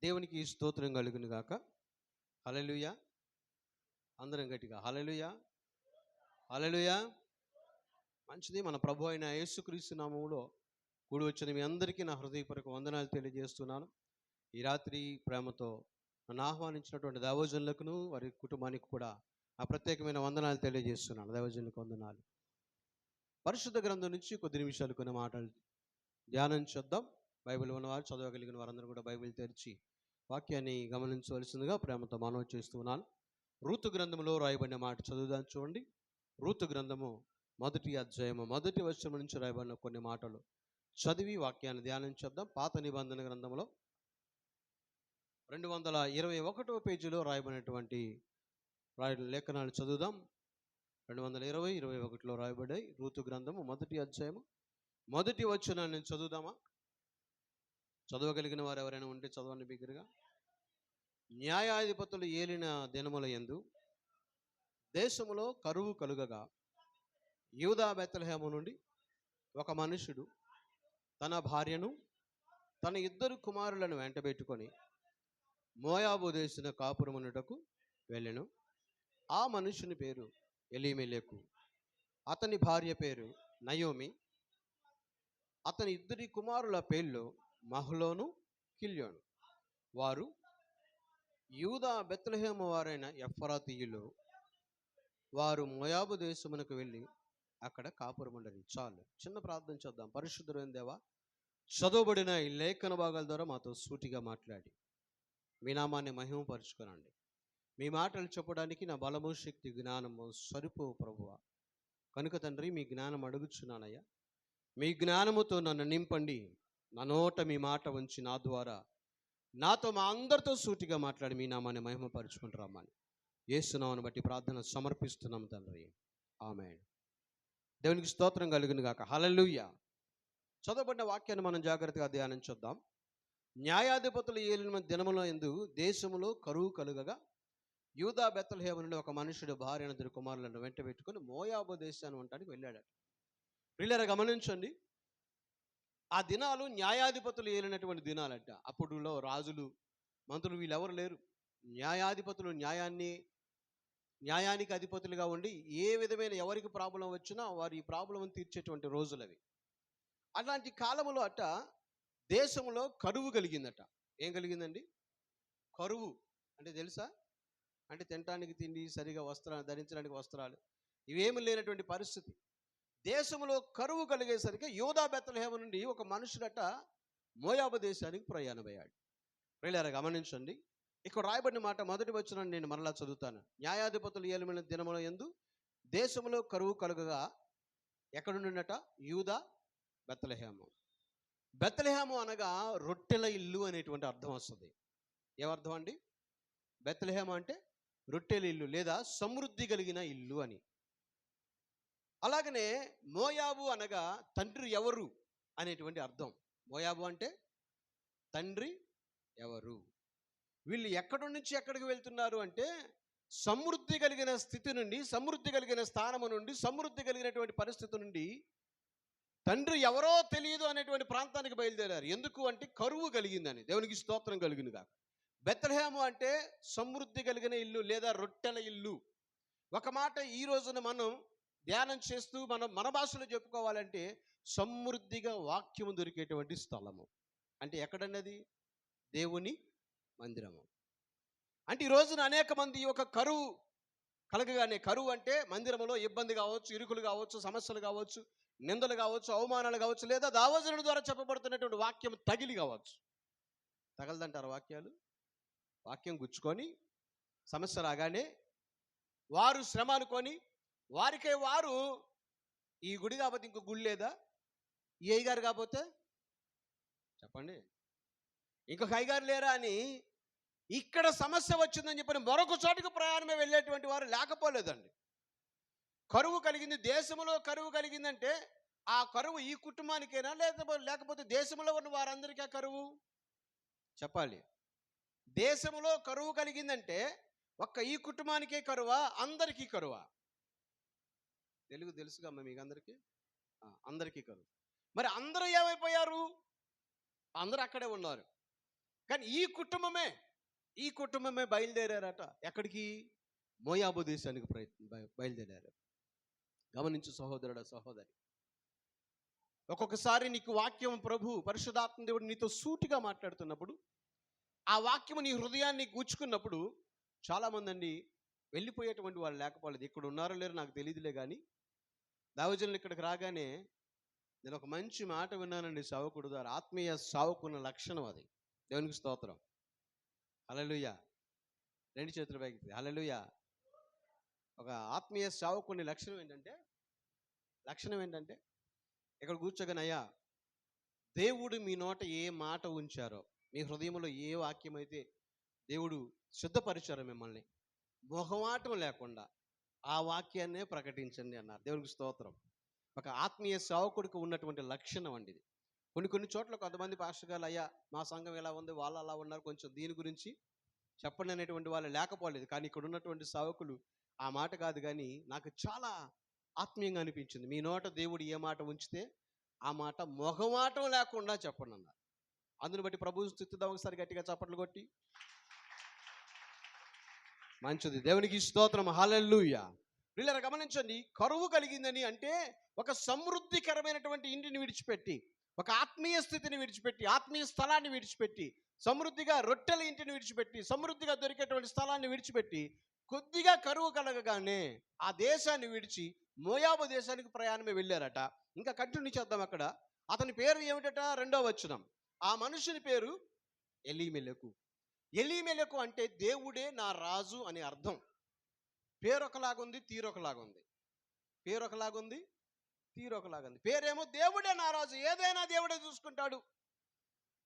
దేవునికి స్తోత్రం కలుగును గాక. హల్లెలూయా. అందరం గట్టిగా హల్లెలూయా, హల్లెలూయా. మంచిది. మన ప్రభు అయిన యేసుక్రీస్తు నామములో కూడి వచ్చిన మీ అందరికీ నా హృదయపూర్వక వందనాలు తెలియజేస్తున్నాను. ఈ రాత్రి ప్రేమతో నన్ను ఆహ్వానించినటువంటి దైవజనులకును వారి కుటుంబానికి కూడా ఆ ప్రత్యేకమైన వందనాలు తెలియజేస్తున్నాను. దైవజనులకు వందనాలు. పరిశుద్ధ గ్రంథం నుంచి కొద్ది నిమిషాలు కొన్ని మాటలు ధ్యానం చేద్దాం. బైబిల్ ఉన్నవారు, చదవగలిగిన వారందరూ కూడా బైబిల్ తెరిచి వాక్యాన్ని గమనించవలసిందిగా ప్రేమతో మనవి చేస్తున్నాను. రూతు గ్రంథంలో రాయబడిన మాట చదువుదాం. చూడండి, రూతు గ్రంథము 1వ అధ్యాయము 1వ వచనం నుంచి రాయబడిన కొన్ని మాటలు చదివి వాక్యాన్ని ధ్యానం చేద్దాం. పాత నిబంధన గ్రంథంలో 221వ పేజీలో రాయబడినటువంటి లేఖనాలు చదువుదాం. 220, 21లో రాయబడ్డాయి. రూతు గ్రంథము 1వ అధ్యాయము 1వ వచనాన్ని చదువుదామా? చదవగలిగిన వారు ఎవరైనా ఉంటే చదవండి బిగ్గరగా. న్యాయాధిపతులు ఏలిన దినముల యందు దేశములో కరువు కలుగగా యూదా బెత్లెహేము నుండి ఒక మనుషుడు తన భార్యను తన 2 కుమారులను వెంటబెట్టుకొని మోయాబు దేశన కాపురమునుటకు వెళ్ళెను. ఆ మనుషుని పేరు ఎలీమెలెకు, అతని భార్య పేరు నయోమి. అతని 2 కుమారుల పేర్లు మహ్లోను, కిల్యోను. వారు యూదా బెత్లెహేము వారైన ఎఫ్రాతీయులు. వారు మోయాబు దేశమునకు వెళ్ళి అక్కడ కాపురముండని. చాలు. చిన్న ప్రార్థన చేద్దాం. పరిశుద్ధుడైన దేవా, చదవబడిన ఈ లేఖన భాగాల ద్వారా మాతో సూటిగా మాట్లాడి మీ నామాన్ని మహిమపరుచుకోనండి. మీ మాటలు చెప్పడానికి నా బలము, శక్తి, జ్ఞానము సరిపోవు ప్రభువా. కనుక తండ్రి, మీ జ్ఞానం అడుగుచున్నానయ్యా. మీ జ్ఞానముతో నన్ను నింపండి. నా నోట మీ మాట ఉంచి నా ద్వారా నాతో మా అందరితో సూటిగా మాట్లాడి మీ నామాన్ని మహిమపరుచుకుంటామని యేసునామమును బట్టి ప్రార్థన సమర్పిస్తున్నాం తండ్రి. ఆమేన్. దేవునికి స్తోత్రం కలుగును గాక. హల్లెలూయా. చదవబడిన వాక్యాన్ని మనం జాగ్రత్తగా ధ్యానం చేద్దాం. న్యాయాధిపతులు ఏలిన దినముల యందు దేశములో కరువు కలుగగా యూదా బెత్లెహేము నుండి ఒక మనుషుడు భార్యను 2 కుమారులను వెంట పెట్టుకుని మోయాబు దేశాన్ని ఉండడానికి వెళ్ళాడట. ప్రియులారా గమనించండి, ఆ దినాలు న్యాయాధిపతులు ఏలినటువంటి దినాలంట. అప్పుడులో రాజులు, మంత్రులు వీళ్ళెవరు లేరు. న్యాయాధిపతులు న్యాయానికి అధిపతులుగా ఉండి ఏ విధమైన ఎవరికి ప్రాబ్లం వచ్చినా వారి ప్రాబ్లం తీర్చేటువంటి రోజులు అవి. అలాంటి కాలంలో అట దేశంలో కరువు కలిగిందట. ఏం కలిగిందండి? కరువు అంటే తెలుసా? అంటే తినటానికి తిండి, సరిగా వస్త్రాలు, ధరించడానికి వస్త్రాలు ఇవేమి లేనటువంటి పరిస్థితి. దేశంలో కరువు కలిగేసరికి యూదా బెత్లెహేము నుండి ఒక మనుషుడట మోయాబు దేశానికి ప్రయాణమయ్యాడు. ప్రియులారా గమనించండి, ఇక్కడ రాయబడిన మాట మొదటి వచనాన్ని నేను మరలా చదువుతాను. న్యాయాధిపతులు ఏలిన దినముల యందు దేశంలో కరువు కలుగగా ఎక్కడుండట? యూదా బెత్లెహేము. బెత్లెహేము అనగా రొట్టెల ఇల్లు అనేటువంటి అర్థం వస్తుంది. ఏమర్థం అండి? బెత్లెహేము అంటే రొట్టెల ఇల్లు లేదా సమృద్ధి కలిగిన ఇల్లు అని. అలాగనే మోయాబు అనగా తండ్రి ఎవరు అనేటువంటి అర్థం. మోయాబు అంటే తండ్రి ఎవరు. వీళ్ళు ఎక్కడి నుంచి ఎక్కడికి వెళ్తున్నారు అంటే సమృద్ధి కలిగిన స్థితి నుండి, సమృద్ధి కలిగిన స్థానము నుండి, సమృద్ధి కలిగినటువంటి పరిస్థితి నుండి తండ్రి ఎవరో తెలియదు అనేటువంటి ప్రాంతానికి బయలుదేరారు. ఎందుకు అంటే కరువు కలిగిందని. దేవునికి స్తోత్రం కలుగును గాక. బెత్లెహేము అంటే సమృద్ధి కలిగిన ఇల్లు లేదా రొట్టెల ఇల్లు. ఒక మాట ఈ రోజున మనం ధ్యానం చేస్తూ మన భాషలో చెప్పుకోవాలంటే సమృద్ధిగా వాక్యము దొరికేటువంటి స్థలము. అంటే ఎక్కడన్నది? దేవుని మందిరము. అంటే ఈ రోజున అనేక మంది ఒక కరువు కలగగానే, కరువు అంటే మందిరంలో ఇబ్బంది కావచ్చు, ఇరుకులు కావచ్చు, సమస్యలు కావచ్చు, నిందలు కావచ్చు, అవమానాలు కావచ్చు, లేదా దావజనుల ద్వారా చెప్పబడుతున్నటువంటి వాక్యం తగిలి కావచ్చు. తగలదంటారు వాక్యాలు. వాక్యం గుచ్చుకొని సమస్య రాగానే వారు శ్రమ అనుకొని వారికే వారు ఈ గుడి కాకపోతే ఇంకో గుడి లేదా, ఈ అయ్యగారు కాకపోతే చెప్పండి ఇంకొక అయ్యగారు లేరా అని ఇక్కడ సమస్య వచ్చిందని చెప్పని మరొక చోటుకు ప్రయాణమే వెళ్ళేటువంటి వారు లేకపోలేదండి. కరువు కలిగింది, దేశంలో కరువు కలిగిందంటే ఆ కరువు ఈ కుటుంబానికైనా లేకపోతే దేశంలో ఉన్న వారందరికీ ఆ కరువు? చెప్పాలి. దేశంలో కరువు కలిగిందంటే ఒక్క ఈ కుటుంబానికే కరువా, అందరికీ కరువా? తెలుగు తెలుసుగా అమ్మ మీకు అందరికీ. అందరికీ కరువు. మరి అందరూ ఏమైపోయారు? అందరూ అక్కడే ఉన్నారు. కానీ ఈ కుటుంబమే బయలుదేరారట. ఎక్కడికి? మోయాబు దేశానికి బయలుదేరారు. గమనించు సహోదరుడా, సహోదరి. ఒక్కొక్కసారి నీకు వాక్యం ప్రభు పరిశుద్ధాత్మ దేవుడు నీతో సూటిగా మాట్లాడుతున్నప్పుడు, ఆ వాక్యము నీ హృదయాన్ని గుచ్చుకున్నప్పుడు, చాలామంది అండి వెళ్ళిపోయేటువంటి వాళ్ళు లేకపోలేదు. ఇక్కడ ఉన్నారో లేరో నాకు తెలియదులే, కానీ దైవజనులు ఇక్కడికి రాగానే నేను ఒక మంచి మాట విన్నానండి సేవకుడు ద్వారా. ఆత్మీయ సావుకున్న లక్షణం అది. దేవునికి స్తోత్రం. హల్లెలూయా. రెండు చేతుల పైకి. హల్లెలూయా. ఒక ఆత్మీయ సేవకుని లక్షణం ఏంటంటే ఇక్కడ కూర్చోగానే, అయ్యా దేవుడు మీ నోట ఏ మాట ఉంచారో, మీ హృదయంలో ఏ వాక్యం అయితే దేవుడు సిద్ధపరిచారో మిమ్మల్ని, మొహమాటం లేకుండా ఆ వాక్యాన్నే ప్రకటించండి అన్నారు. దేవునికి స్తోత్రం. ఒక ఆత్మీయ సేవకుడికి ఉన్నటువంటి లక్షణం అండి ఇది. కొన్ని చోట్ల కొంతమంది పాస్టర్ గారు, అయ్యా మా సంఘం ఎలా ఉంది, వాళ్ళు అలా ఉన్నారు, కొంచెం దీని గురించి చెప్పండి అనేటువంటి వాళ్ళు లేకపోలేదు. కానీ ఇక్కడ ఉన్నటువంటి సేవకులు ఆ మాట కాదు, కానీ నాకు చాలా ఆత్మీయంగా అనిపించింది. మీ నోట దేవుడు ఏ మాట ఉంచితే ఆ మాట మొహమాటం లేకుండా చెప్పండి అన్నారు. అందుని బట్టి ప్రభు స్తుతిద్దాం ఒకసారి గట్టిగా చప్పట్లు కొట్టి. మంచిది. దేవునికి స్తోత్రం. హల్లెలూయా. వీళ్ళని గమనించండి. కరువు కలిగిందని అంటే ఒక సమృద్ధికరమైనటువంటి ఇంటిని విడిచిపెట్టి, ఒక ఆత్మీయ స్థితిని విడిచిపెట్టి, ఆత్మీయ స్థలాన్ని విడిచిపెట్టి, సమృద్ధిగా రొట్టెల ఇంటిని విడిచిపెట్టి, సమృద్ధిగా దొరికేటువంటి స్థలాన్ని విడిచిపెట్టి, కొద్దిగా కరువు కలగగానే ఆ దేశాన్ని విడిచి మోయాబు దేశానికి ప్రయాణమే వెళ్ళారట. ఇంకా కంటిన్యూ చేద్దాం. అక్కడ అతని పేరు ఏమిటట? 2వ వచనం. ఆ మనుషుని పేరు ఎలీమెలెకు. ఎలీమెలెకు అంటే దేవుడే నా రాజు అని అర్థం. పేరొకలాగుంది, తీరొకలాగుంది. పేరేమో దేవుడే నా రాజు, ఏదైనా దేవుడే చూసుకుంటాడు.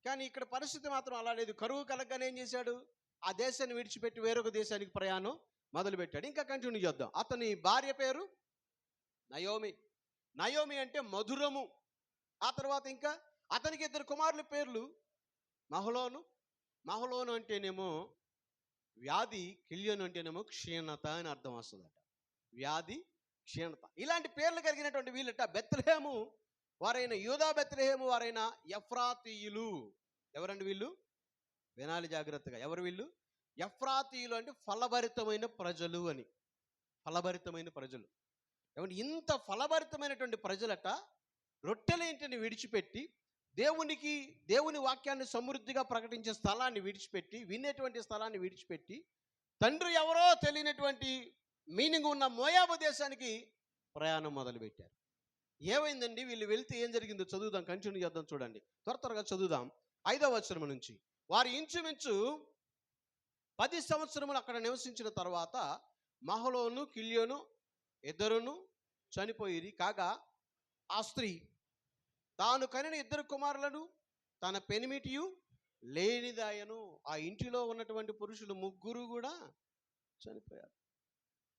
కానీ ఇక్కడ పరిస్థితి మాత్రం అలా లేదు. కరువు కలగగానే ఏం చేశాడు? ఆ దేశాన్ని విడిచిపెట్టి వేరొక దేశానికి ప్రయాణం మొదలుపెట్టాడు. ఇంకా కంటిన్యూ చేద్దాం. అతని భార్య పేరు నయోమి అంటే మధురము. ఆ తర్వాత ఇంకా అతనికి 2 కుమారుల పేర్లు మహలోను అంటేనేమో వ్యాధి, కిల్యోను అంటేనేమో క్షీణత అని అర్థం వస్తుందట. వ్యాధి, క్షీణత, ఇలాంటి పేర్లు కలిగినటువంటి వీళ్ళట బెత్లెహేము వారైన యూదా బెత్లెహేము వారైన ఎఫ్రాతీయులు. ఎవరండి వీళ్ళు? వినాలి జాగ్రత్తగా. ఎవరు వీళ్ళు? ఎఫ్రాతీయులు అంటే ఫలభరితమైన ప్రజలు అని. ఫలభరితమైన ప్రజలు. ఏమంటే ఇంత ఫలభరితమైనటువంటి ప్రజలట రొట్టెల ఇంటిని విడిచిపెట్టి, దేవుని వాక్యాన్ని సమృద్ధిగా ప్రకటించే స్థలాన్ని విడిచిపెట్టి, వినేటువంటి స్థలాన్ని విడిచిపెట్టి, తండ్రి ఎవరో తెలియనటువంటి మీనింగ్ ఉన్న మోయాబు దేశానికి ప్రయాణం మొదలుపెట్టారు. ఏమైందండి? వీళ్ళు వెళ్తే ఏం జరిగిందో చదువుదాం, కంటిన్యూ చేద్దాం. చూడండి, త్వరగా చదువుదాం. 5వ వచనం నుంచి. వారు ఇంచుమించు 10 సంవత్సరములు అక్కడ నివసించిన తర్వాత మహలోను, కిల్యోను ఇద్దరును చనిపోయిరి. కాగా ఆ స్త్రీ తాను కనిన 2 కుమారులను తన పెనిమిటియు లేనిదాయను. ఆ ఇంటిలో ఉన్నటువంటి పురుషులు 3 కూడా చనిపోయారు.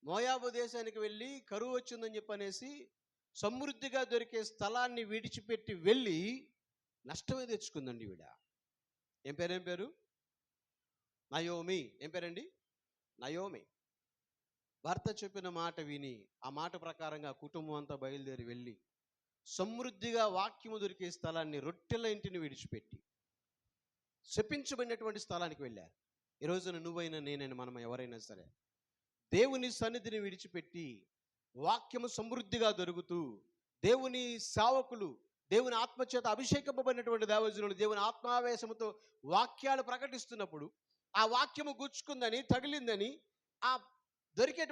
మోయాబు దేశానికి వెళ్ళి కరువు వచ్చిందని చెప్పనేసి సమృద్ధిగా దొరికే స్థలాన్ని విడిచిపెట్టి వెళ్ళి నష్టమే తెచ్చుకుందండి ఈవిడ. ఏం పేరు? నయోమి. ఏం పేరండి? నయోమి. భర్త చెప్పిన మాట విని ఆ మాట ప్రకారంగా కుటుంబం అంతా బయలుదేరి వెళ్ళి సమృద్ధిగా వాక్యము దొరికే స్థలాన్ని, రొట్టెల ఇంటిని విడిచిపెట్టి శపించబడినటువంటి స్థలానికి వెళ్ళారు. ఈ రోజున నువ్వైనా నేనైనా మనం ఎవరైనా సరే దేవుని సన్నిధిని విడిచిపెట్టి వాక్యము సమృద్ధిగా దొరుకుతూ, దేవుని సేవకులు, దేవుని ఆత్మచేత అభిషేకింపబడినటువంటి దైవజనులు దేవుని ఆత్మావేశముతో వాక్యాలు ప్రకటిస్తున్నప్పుడు ఆ వాక్యము గుచ్చుకుందని, తగిలిందని, ఆ దొరికే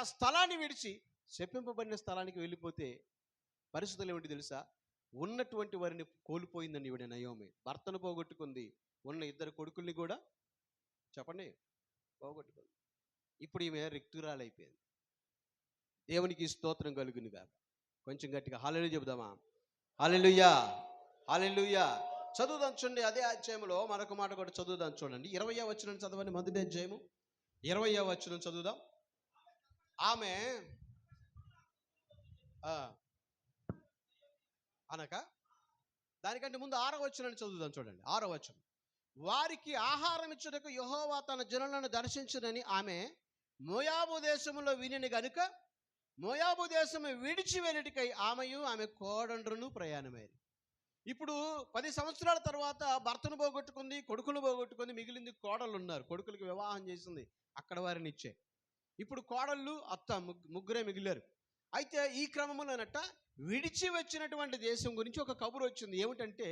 ఆ స్థలాన్ని విడిచి శపింపబడిన స్థలానికి వెళ్ళిపోతే పరిస్థితులు ఏమిటి తెలుసా? ఉన్నటువంటి వారిని కోల్పోయిందని ఈవిడ నయోమి. భర్తను పోగొట్టుకుంది, ఉన్న 2 కొడుకుల్ని కూడా చెప్పండి పోగొట్టుకుంది. ఇప్పుడు ఈమె రిక్తురాలైపోయింది. దేవునికి స్తోత్రం కలుగును గాక. కొంచెం గట్టిగా హల్లెలూయా చెబుదామా? హల్లెలూయా, హల్లెలూయా. చదువుదాం చూడండి. అదే అధ్యాయంలో మరొక మాట కూడా చదువుదాం చూడండి. 20వ వచనం చదవండి. మొదటి అధ్యాయము 20వ వచనం చదువుదాం. ఆమె అనక దానికంటే ముందు 6వ వచనాన్ని చదువుదాం చూడండి. 6వ వచనం. వారికి ఆహారం ఇచ్చుటకు యెహోవా తన జనులను దర్శించునని ఆమె మోయాబు దేశములో వినిన గనుక మోయాబు దేశము విడిచి వెళ్ళిటికై ఆమెయు ఆమె కోడండ్రును ప్రయాణమైరి. ఇప్పుడు 10 సంవత్సరాల తర్వాత భర్తను పోగొట్టుకుంది, కొడుకును పోగొట్టుకుంది, మిగిలింది కోడళ్ళు ఉన్నారు. కొడుకులకి వివాహం చేసింది అక్కడ వారినిచ్చే. ఇప్పుడు కోడళ్ళు, అత్త ముగ్గురే మిగిలారు. అయితే ఈ క్రమంలోనట విడిచి వచ్చినటువంటి దేశం గురించి ఒక కబురు వచ్చింది. ఏమిటంటే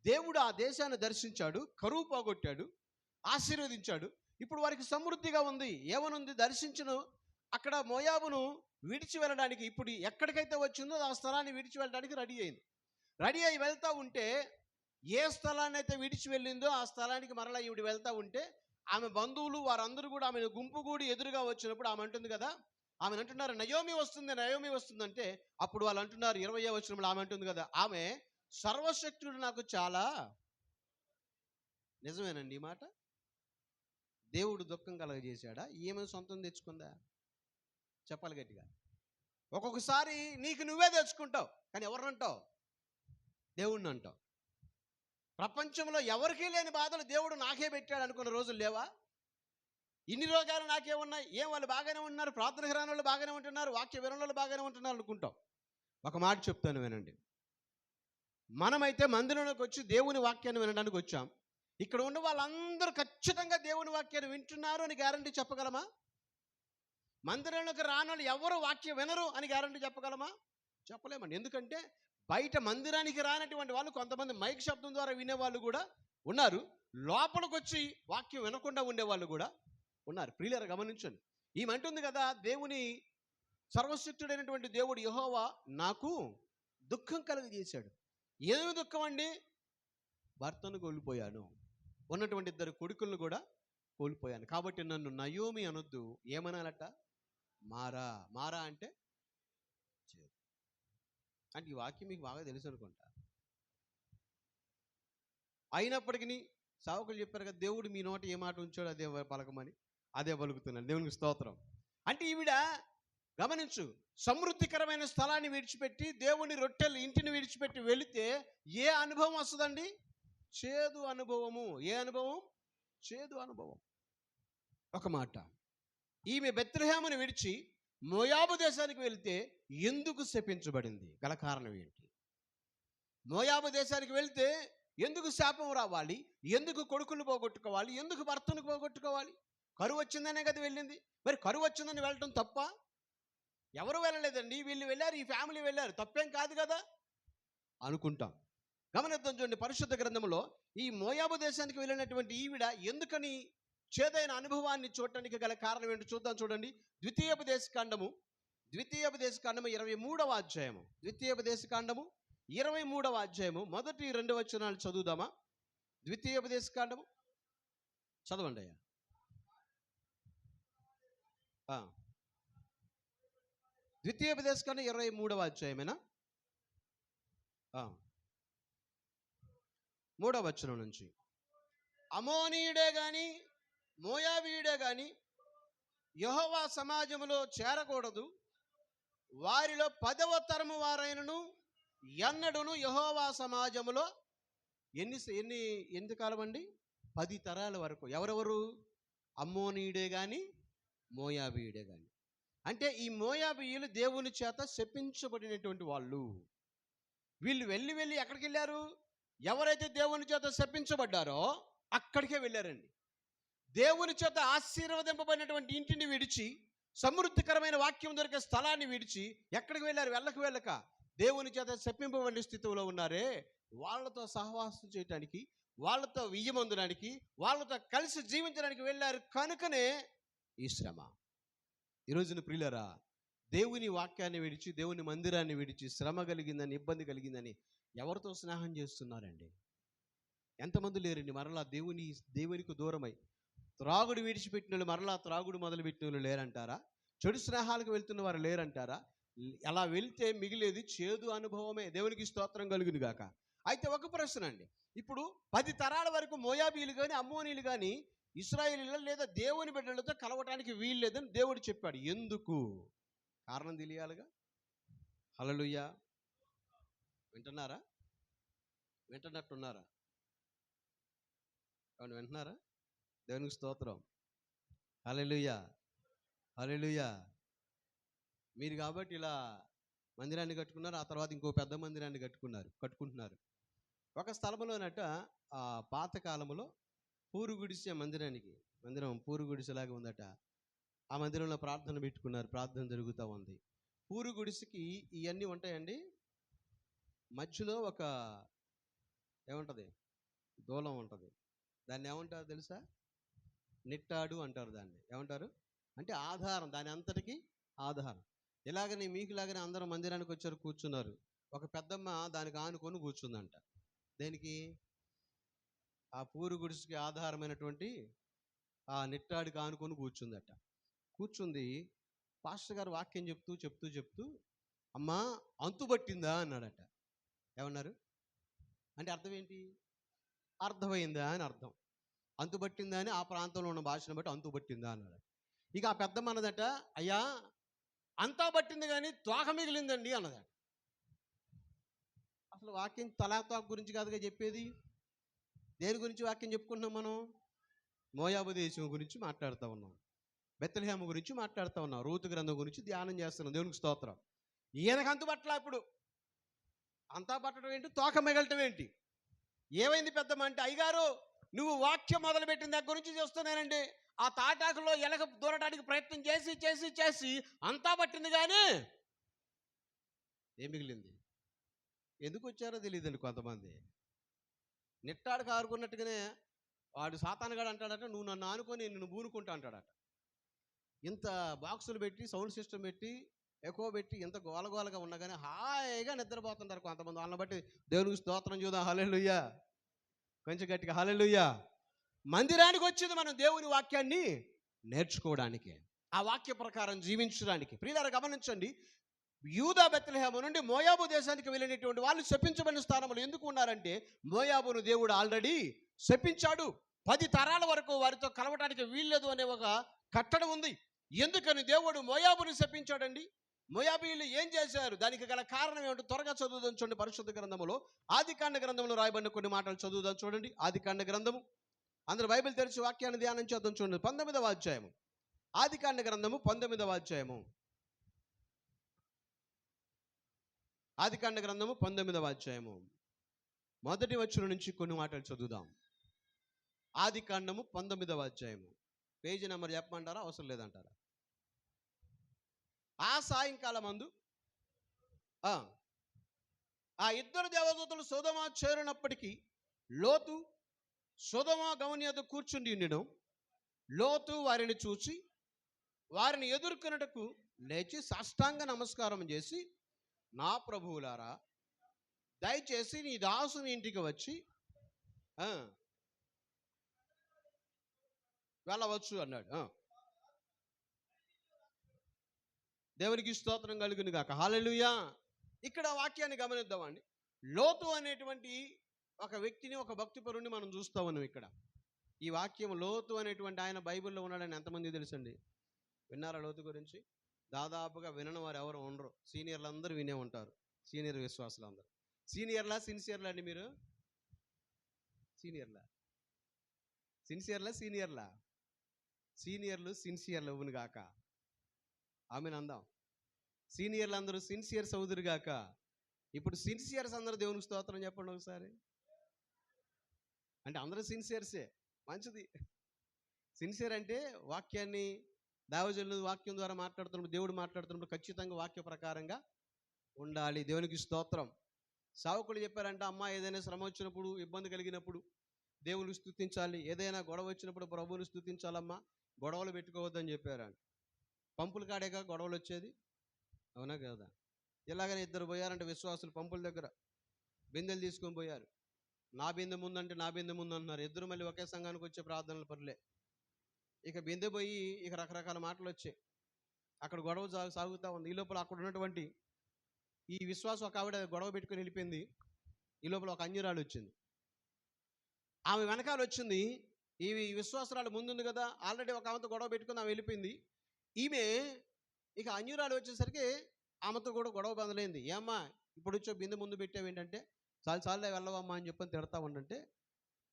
దేవుడు ఆ దేశాన్ని దర్శించాడు, కరువు పోగొట్టాడు, ఆశీర్వదించాడు. ఇప్పుడు వారికి సమృద్ధిగా ఉంది. ఏమనుంది? దర్శించను అక్కడ మోయాబును విడిచి వెళ్ళడానికి, ఇప్పుడు ఎక్కడికైతే వచ్చిందో ఆ స్థలాన్ని విడిచి వెళ్ళడానికి రెడీ అయింది. రెడీ అయి వెళ్తూ ఉంటే, ఏ స్థలాన్ని అయితే విడిచి వెళ్ళిందో ఆ స్థలానికి మరలా ఈవిడ వెళ్తూ ఉంటే, ఆమె బంధువులు వారందరూ కూడా ఆమెను గుంపు కూడి ఎదురుగా వచ్చినప్పుడు ఆమె అంటుంది కదా, ఆమెను అంటున్నారు నయోమి వస్తుంది, నయోమి వస్తుందంటే, అప్పుడు వాళ్ళు అంటున్నారు 20వ వచనంలో ఆమె అంటుంది కదా, ఆమె సర్వశక్తుడు నాకు చాలా. నిజమేనండి ఈ మాట? దేవుడు దుఃఖం కలగజేశాడా? ఈమె సొంతం తెచ్చుకుందా? చెప్పాలి గట్టిగా. ఒక్కొక్కసారి నీకు నువ్వే తెచ్చుకుంటావు, కానీ ఎవరినంటావు? దేవుడిని అంటావు. ప్రపంచంలో ఎవరికీ లేని బాధలు దేవుడు నాకే పెట్టాడు అనుకున్న రోజులు లేవా? ఇన్ని రోగాలు నాకే ఉన్నాయి, ఏం వాళ్ళు బాగానే ఉన్నారు, ప్రార్థన రాని వాళ్ళు బాగానే ఉంటున్నారు, వాక్య వినని వాళ్ళు బాగానే ఉంటున్నారు అనుకుంటాం. ఒక మాట చెప్తాను వినండి. మనమైతే మందిరంలోకి వచ్చి దేవుని వాక్యాన్ని వినడానికి వచ్చాం. ఇక్కడ ఉన్న వాళ్ళందరూ ఖచ్చితంగా దేవుని వాక్యాన్ని వింటున్నారు అని గ్యారంటీ చెప్పగలమా? మందిరంలోకి రాని వాళ్ళు ఎవరు వాక్యం వినరు అని గ్యారంటీ చెప్పగలమా? చెప్పలేమండి. ఎందుకంటే బయట మందిరానికి రానటువంటి వాళ్ళు కొంతమంది మైక్ శబ్దం ద్వారా వినేవాళ్ళు కూడా ఉన్నారు, లోపలికి వచ్చి వాక్యం వినకుండా ఉండేవాళ్ళు కూడా ఉన్నారు. ప్రియులారా గమనించండి. ఈమెంటుంది కదా, దేవుని సర్వశక్తుడైనటువంటి దేవుడు యెహోవా నాకు దుఃఖం కలుగజేశాడు. ఏమి దుఃఖం అండి? భర్తను కోల్పోయాను, ఉన్నటువంటి 2 కొడుకులను కూడా కోల్పోయాను, కాబట్టి నన్ను నయోమి అనొద్దు, ఏమనాలట? మారా. మారా అంటే చేదు. అంటే ఈ వాక్యం మీకు బాగా తెలుసు అనుకుంటా. అయినప్పటికీ సావకులు చెప్పారు కదా, దేవుడు మీ నోట ఏ మాట ఉంచాడు అదే పలకమని, అదే పలుకుతున్నాను. దేవునికి స్తోత్రం. అంటే ఈవిడ గమనించు, సమృద్ధికరమైన స్థలాన్ని విడిచిపెట్టి దేవుని రొట్టెలు ఇంటిని విడిచిపెట్టి వెళితే ఏ అనుభవం వస్తుందండి? చేదు అనుభవము. ఏ అనుభవం? చేదు అనుభవం. ఒక మాట, ఈమె బెత్లెహేమును విడిచి మోయాబు దేశానికి వెళ్తే ఎందుకు శపించబడింది? గల కారణం ఏంటి? మోయాబు దేశానికి వెళ్తే ఎందుకు శాపం రావాలి? ఎందుకు కొడుకులు పోగొట్టుకోవాలి? ఎందుకు భర్తను పోగొట్టుకోవాలి? కరువు వచ్చిందనే కదా వెళ్ళింది. మరి కరువు వచ్చిందని వెళ్ళటం తప్ప? ఎవరు వెళ్ళలేదండి, వీళ్ళు వెళ్ళారు, ఈ ఫ్యామిలీ వెళ్ళారు, తప్పేం కాదు కదా అనుకుంటాం. గమనిద్దాం చూడండి, పరిశుద్ధ గ్రంథంలో ఈ మోయాబు దేశానికి వెళ్ళినటువంటి ఈవిడ ఎందుకని చేదైన అనుభవాన్ని చూడటానికి గల కారణం ఏంటో చూద్దాం. చూడండి, ద్వితీయోపదేశకాండము 23వ అధ్యాయము. ద్వితీయోపదేశకాండము 23వ అధ్యాయము మొదటి 2 వచనాలు చదువుదామా? ద్వితీయోపదేశకాండము చదవండి అయ్యా. ద్వితీయోపదేశకాండం 23వ అధ్యాయమేనా? 3వ వచనం నుంచి, అమోనీయుడే గాని మోయాబీయుడే గాని యెహోవా సమాజములో చేరకూడదు, వారిలో 10వ తరము వారైనను ఎన్నడును యెహోవా సమాజములో ఎన్ని కాలం అండి? 10 తరాల వరకు. ఎవరెవరు? అమ్మోనీయుడే గాని మోయాబీయుడే గాని. అంటే ఈ మోయాబీయులు దేవుని చేత శపించబడినటువంటి వాళ్ళు. వీళ్ళు వెళ్ళి ఎక్కడికి వెళ్ళారు? ఎవరైతే దేవుని చేత శపించబడ్డారో అక్కడికే వెళ్ళారండి. దేవుని చేత ఆశీర్వదింపబడినటువంటి ఇంటిని విడిచి, సమృద్ధికరమైన వాక్యం దొరికే స్థలాన్ని విడిచి ఎక్కడికి వెళ్ళారు? వెళ్ళక దేవుని చేత శపింపబడిన స్థితిలో ఉన్నారే, వాళ్ళతో సహవాసం చేయడానికి, వాళ్ళతో వియ్యమందడానికి, వాళ్ళతో కలిసి జీవించడానికి వెళ్ళారు. కనుకనే ఈ శ్రమ. ఈరోజున ప్రియులారా, దేవుని వాక్యాన్ని విడిచి, దేవుని మందిరాన్ని విడిచి శ్రమ కలిగిందని, ఇబ్బంది కలిగిందని ఎవరితో స్నేహం చేస్తున్నారండి? ఎంతమంది లేరండి మరలా దేవునికి దూరమై త్రాగుడు విడిచిపెట్టిన వాళ్ళు మరలా త్రాగుడు మొదలుపెట్టిన వాళ్ళు లేరంటారా? చెడు స్నేహాలకు వెళ్తున్న వారు లేరంటారా? అలా వెళ్తే మిగిలేది చేదు అనుభవమే. దేవునికి స్తోత్రం కలుగును గాక. అయితే ఒక ప్రశ్న అండి, ఇప్పుడు 10 తరాల వరకు మోయాబీలు కానీ అమ్మోనీలు కానీ ఇశ్రాయేలీయులు లేదా దేవుని బిడ్డలతో కలవటానికి వీలు లేదని దేవుడు చెప్పాడు. ఎందుకు? కారణం తెలియాలిగా. హల్లెలూయా. వింటున్నారా? వింటున్నట్టున్నారా? అవును, వింటున్నారా? దేవునికి స్తోత్రం. హల్లెలూయా, హల్లెలూయా. మీరు కాబట్టి ఇలా మందిరాన్ని కట్టుకున్నారు, ఆ తర్వాత ఇంకో పెద్ద మందిరాన్ని కట్టుకుంటున్నారు. ఒక స్థలంలోనట ఆ పాత కాలంలో పూరు గుడిసె మందిరం పూరు గుడిసెలాగా ఉందట. ఆ మందిరంలో ప్రార్థన పెట్టుకున్నారు, ప్రార్థన జరుగుతూ ఉంది. పూరు గుడిసెకి ఇవన్నీ ఉంటాయండి. మధ్యలో ఒక ఏముంటది, దూలం ఉంటుంది. దాన్ని ఏమంటారు తెలుసా? నిట్టాడు అంటారు. దాన్ని ఏమంటారు అంటే ఆధారం, దాని అంతటికి ఆధారం. ఇలాగనే మీకులాగానే అందరూ మందిరానికి వచ్చారు, కూర్చున్నారు. ఒక పెద్దమ్మ దానికి ఆనుకొని కూర్చుందంట. దేనికి? ఆ పూరు గుడిసెకి ఆధారమైనటువంటి ఆ నిట్టాడికి ఆనుకొని కూర్చుందట. కూర్చుంది. పాస్టర్ గారు వాక్యం చెప్తూ చెప్తూ చెప్తూ అమ్మా అంతుబట్టిందా అన్నాడట. ఏమన్నారు అంటే అర్థం ఏంటి? అర్థమైందా అని అర్థం. అంతుబట్టిందా అని ఆ ప్రాంతంలో ఉన్న భాషను బట్టి అంతుబట్టిందా అన్నాడు. ఇక ఆ పెద్దమ్మ అన్నదట, అయ్యా అంతా పట్టింది కానీ తోక మిగిలిందండి అన్నదట. అసలు వాక్యం తలా తోక గురించి కాదుగా చెప్పేది. దేని గురించి వాక్యం చెప్పుకుంటున్నాం మనం? మోయాబు దేశం గురించి మాట్లాడుతూ ఉన్నాం, బెత్లెహేము గురించి మాట్లాడుతూ ఉన్నాం, రూతు గ్రంథం గురించి ధ్యానం చేస్తున్నాం. దేవునికి స్తోత్రం. ఈయనకు అంతు పట్టలా. ఇప్పుడు అంతా పట్టడం ఏంటి, తోక మిగలటం ఏంటి? ఏమైంది పెద్దమ్మ అంటే, అయ్యగారు నువ్వు వాక్యం మొదలుపెట్టిన దగ్గర నుంచి చూస్తున్నానండి, ఆ తాటాకులో ఎలక దూరడానికి ప్రయత్నం చేసి చేసి చేసి అంతా పట్టింది కానీ ఏం మిగిలింది? ఎందుకు వచ్చారో తెలియదండి కొంతమంది. నిట్టాడు కారుకున్నట్టుగానే వాడు సాతానుగాడు అంటాడట, నువ్వు నన్ను ఆనుకొని నిన్ను బూనుకుంటా అంటాడట. ఇంత బాక్సులు పెట్టి, సౌండ్ సిస్టమ్ పెట్టి, ఎక్కువ పెట్టి, ఇంత గోలగోలగా ఉన్నా కానీ హాయిగా నిద్రపోతుంటారు కొంతమంది. వాళ్ళని బట్టి దేవునికి స్తోత్రం చూద్దాం. హల్లెలూయా. కొంచెం గట్టిగా హల్లెలూయా. మందిరానికి వచ్చింది మనం దేవుని వాక్యాన్ని నేర్చుకోవడానికి, ఆ వాక్య ప్రకారం జీవించడానికి. ప్రియులారా గమనించండి, యూదా బెత్లెహేము నుండి మోయాబు దేశానికి వెళ్ళినటువంటి వాళ్ళు శపించబడిన స్థానంలో ఎందుకు ఉన్నారంటే, మోయాబును దేవుడు ఆల్రెడీ శపించాడు. 10 తరాల వరకు వారితో కలవటానికి వీల్లేదు అనే ఒక కట్టడం ఉంది. ఎందుకని దేవుడు మోయాబును శపించాడండి? మోయాబీయులు ఏం చేశారు? దానికి గల కారణం ఏమిటో త్వరగా చదువుదాం చూడండి. పరిశుద్ధ గ్రంథములో ఆదికాండ గ్రంథంలో రాయబడిన కొన్ని మాటలు చదువుదాం చూడండి. ఆదికాండ గ్రంథము, అందరూ బైబిల్ తెరిచి వాక్యాన్ని ధ్యానం చేద్దాం చూడండి. 19వ అధ్యాయము, ఆదికాండ గ్రంథము 19వ అధ్యాయము, ఆదికాండ గ్రంథము 19వ అధ్యాయము మొదటి వచనం నుంచి కొన్ని మాటలు చదువుదాం. ఆదికాండము 19వ అధ్యాయము. పేజీ నెంబర్ చెప్పమంటారా? అవసరం లేదంటారా? ఆ సాయంకాలం మందు ఆ ఇద్దరు దేవదూతలు సొదొమ చేరినప్పటికీ లోతు సొదొమ గవని యొద్ద కూర్చుండి ఉండెను. లోతు వారిని చూసి వారిని ఎదుర్కొనుటకు లేచి సాష్టాంగ నమస్కారం చేసి, నా ప్రభువులారా, దయచేసి నీ దాసుని ఇంటికి వచ్చి వెళ్ళవచ్చు అన్నాడు. దేవునికి స్తోత్రం కలుగును గాక. హల్లెలూయా. ఇక్కడ వాక్యాన్ని గమనిద్దామండి. లోతు అనేటువంటి ఒక వ్యక్తిని, ఒక భక్తిపరుని మనం చూస్తూ ఉన్నాం ఇక్కడ. ఈ వాక్యం లోతు అనేటువంటి ఆయన బైబిల్లో ఉన్నాడని ఎంతమంది తెలుసండి? విన్నారా లోతు గురించి? దాదాపుగా వినని వారు ఎవరు ఉండరు. సీనియర్లు అందరూ వినే ఉంటారు, సీనియర్ విశ్వాసులు అందరూ. సీనియర్లా సిన్సియర్లా అండి మీరు? సీనియర్లా సీనియర్లా? సీనియర్లు సిన్సియర్లు అవును గాక. ఆమెను అందాం. సీనియర్లు అందరూ సిన్సియర్స్ అవుదురు గాక. ఇప్పుడు సిన్సియర్స్ అందరూ దేవునికి స్తోత్రం చెప్పండి ఒకసారి. అంటే అందరూ సిన్సియర్సే, మంచిది. సిన్సియర్ అంటే వాక్యాన్ని, దైవజనులు వాక్యం ద్వారా మాట్లాడుతున్నప్పుడు, దేవుడు మాట్లాడుతున్నప్పుడు ఖచ్చితంగా వాక్య ప్రకారంగా ఉండాలి. దేవునికి స్తోత్రం. సావుకులు చెప్పారంట, అమ్మ ఏదైనా శ్రమ వచ్చినప్పుడు, ఇబ్బంది కలిగినప్పుడు దేవుని స్తుతించాలి, ఏదైనా గొడవ వచ్చినప్పుడు ప్రభువుని స్తుతించాలమ్మా, గొడవలు పెట్టుకోవద్దని చెప్పారంట. పంపుల కాడేగా గొడవలు వచ్చేది, అవునా కదా? ఇలాగనే ఇద్దరు పోయారంటే విశ్వాసులు పంపుల దగ్గర బిందెలు తీసుకొని పోయారు. నా బిందె ముందంటే నా బిందె ముందు అంటున్నారు. ఇద్దరు మళ్ళీ ఒకే సంఘానికి వచ్చే ప్రార్థనలు పర్లే. ఇక బిందె పోయి ఇక రకరకాల మాటలు వచ్చాయి. అక్కడ గొడవ సాగుతూ ఉంది. ఈ లోపల అక్కడ ఉన్నటువంటి ఈ విశ్వాసం ఒక ఆవిడ గొడవ పెట్టుకుని వెళ్ళిపోయింది. ఈ లోపల ఒక అన్యురాలు వచ్చింది. ఆమె వెనకాల వచ్చింది. ఈ విశ్వాసరాలు ముందుంది కదా, ఆల్రెడీ ఒక ఆమెతో గొడవ పెట్టుకుని ఆమె వెళ్ళిపోయింది. ఈమె ఇక అన్యురాలు వచ్చేసరికి ఆమెతో కూడా గొడవ బదులైంది. ఏమ్మా ఇప్పుడు వచ్చో బిందె ముందు పెట్టావు ఏంటంటే, చాలే వెళ్ళవమ్మా అని చెప్పని తిడతా ఉండంటే,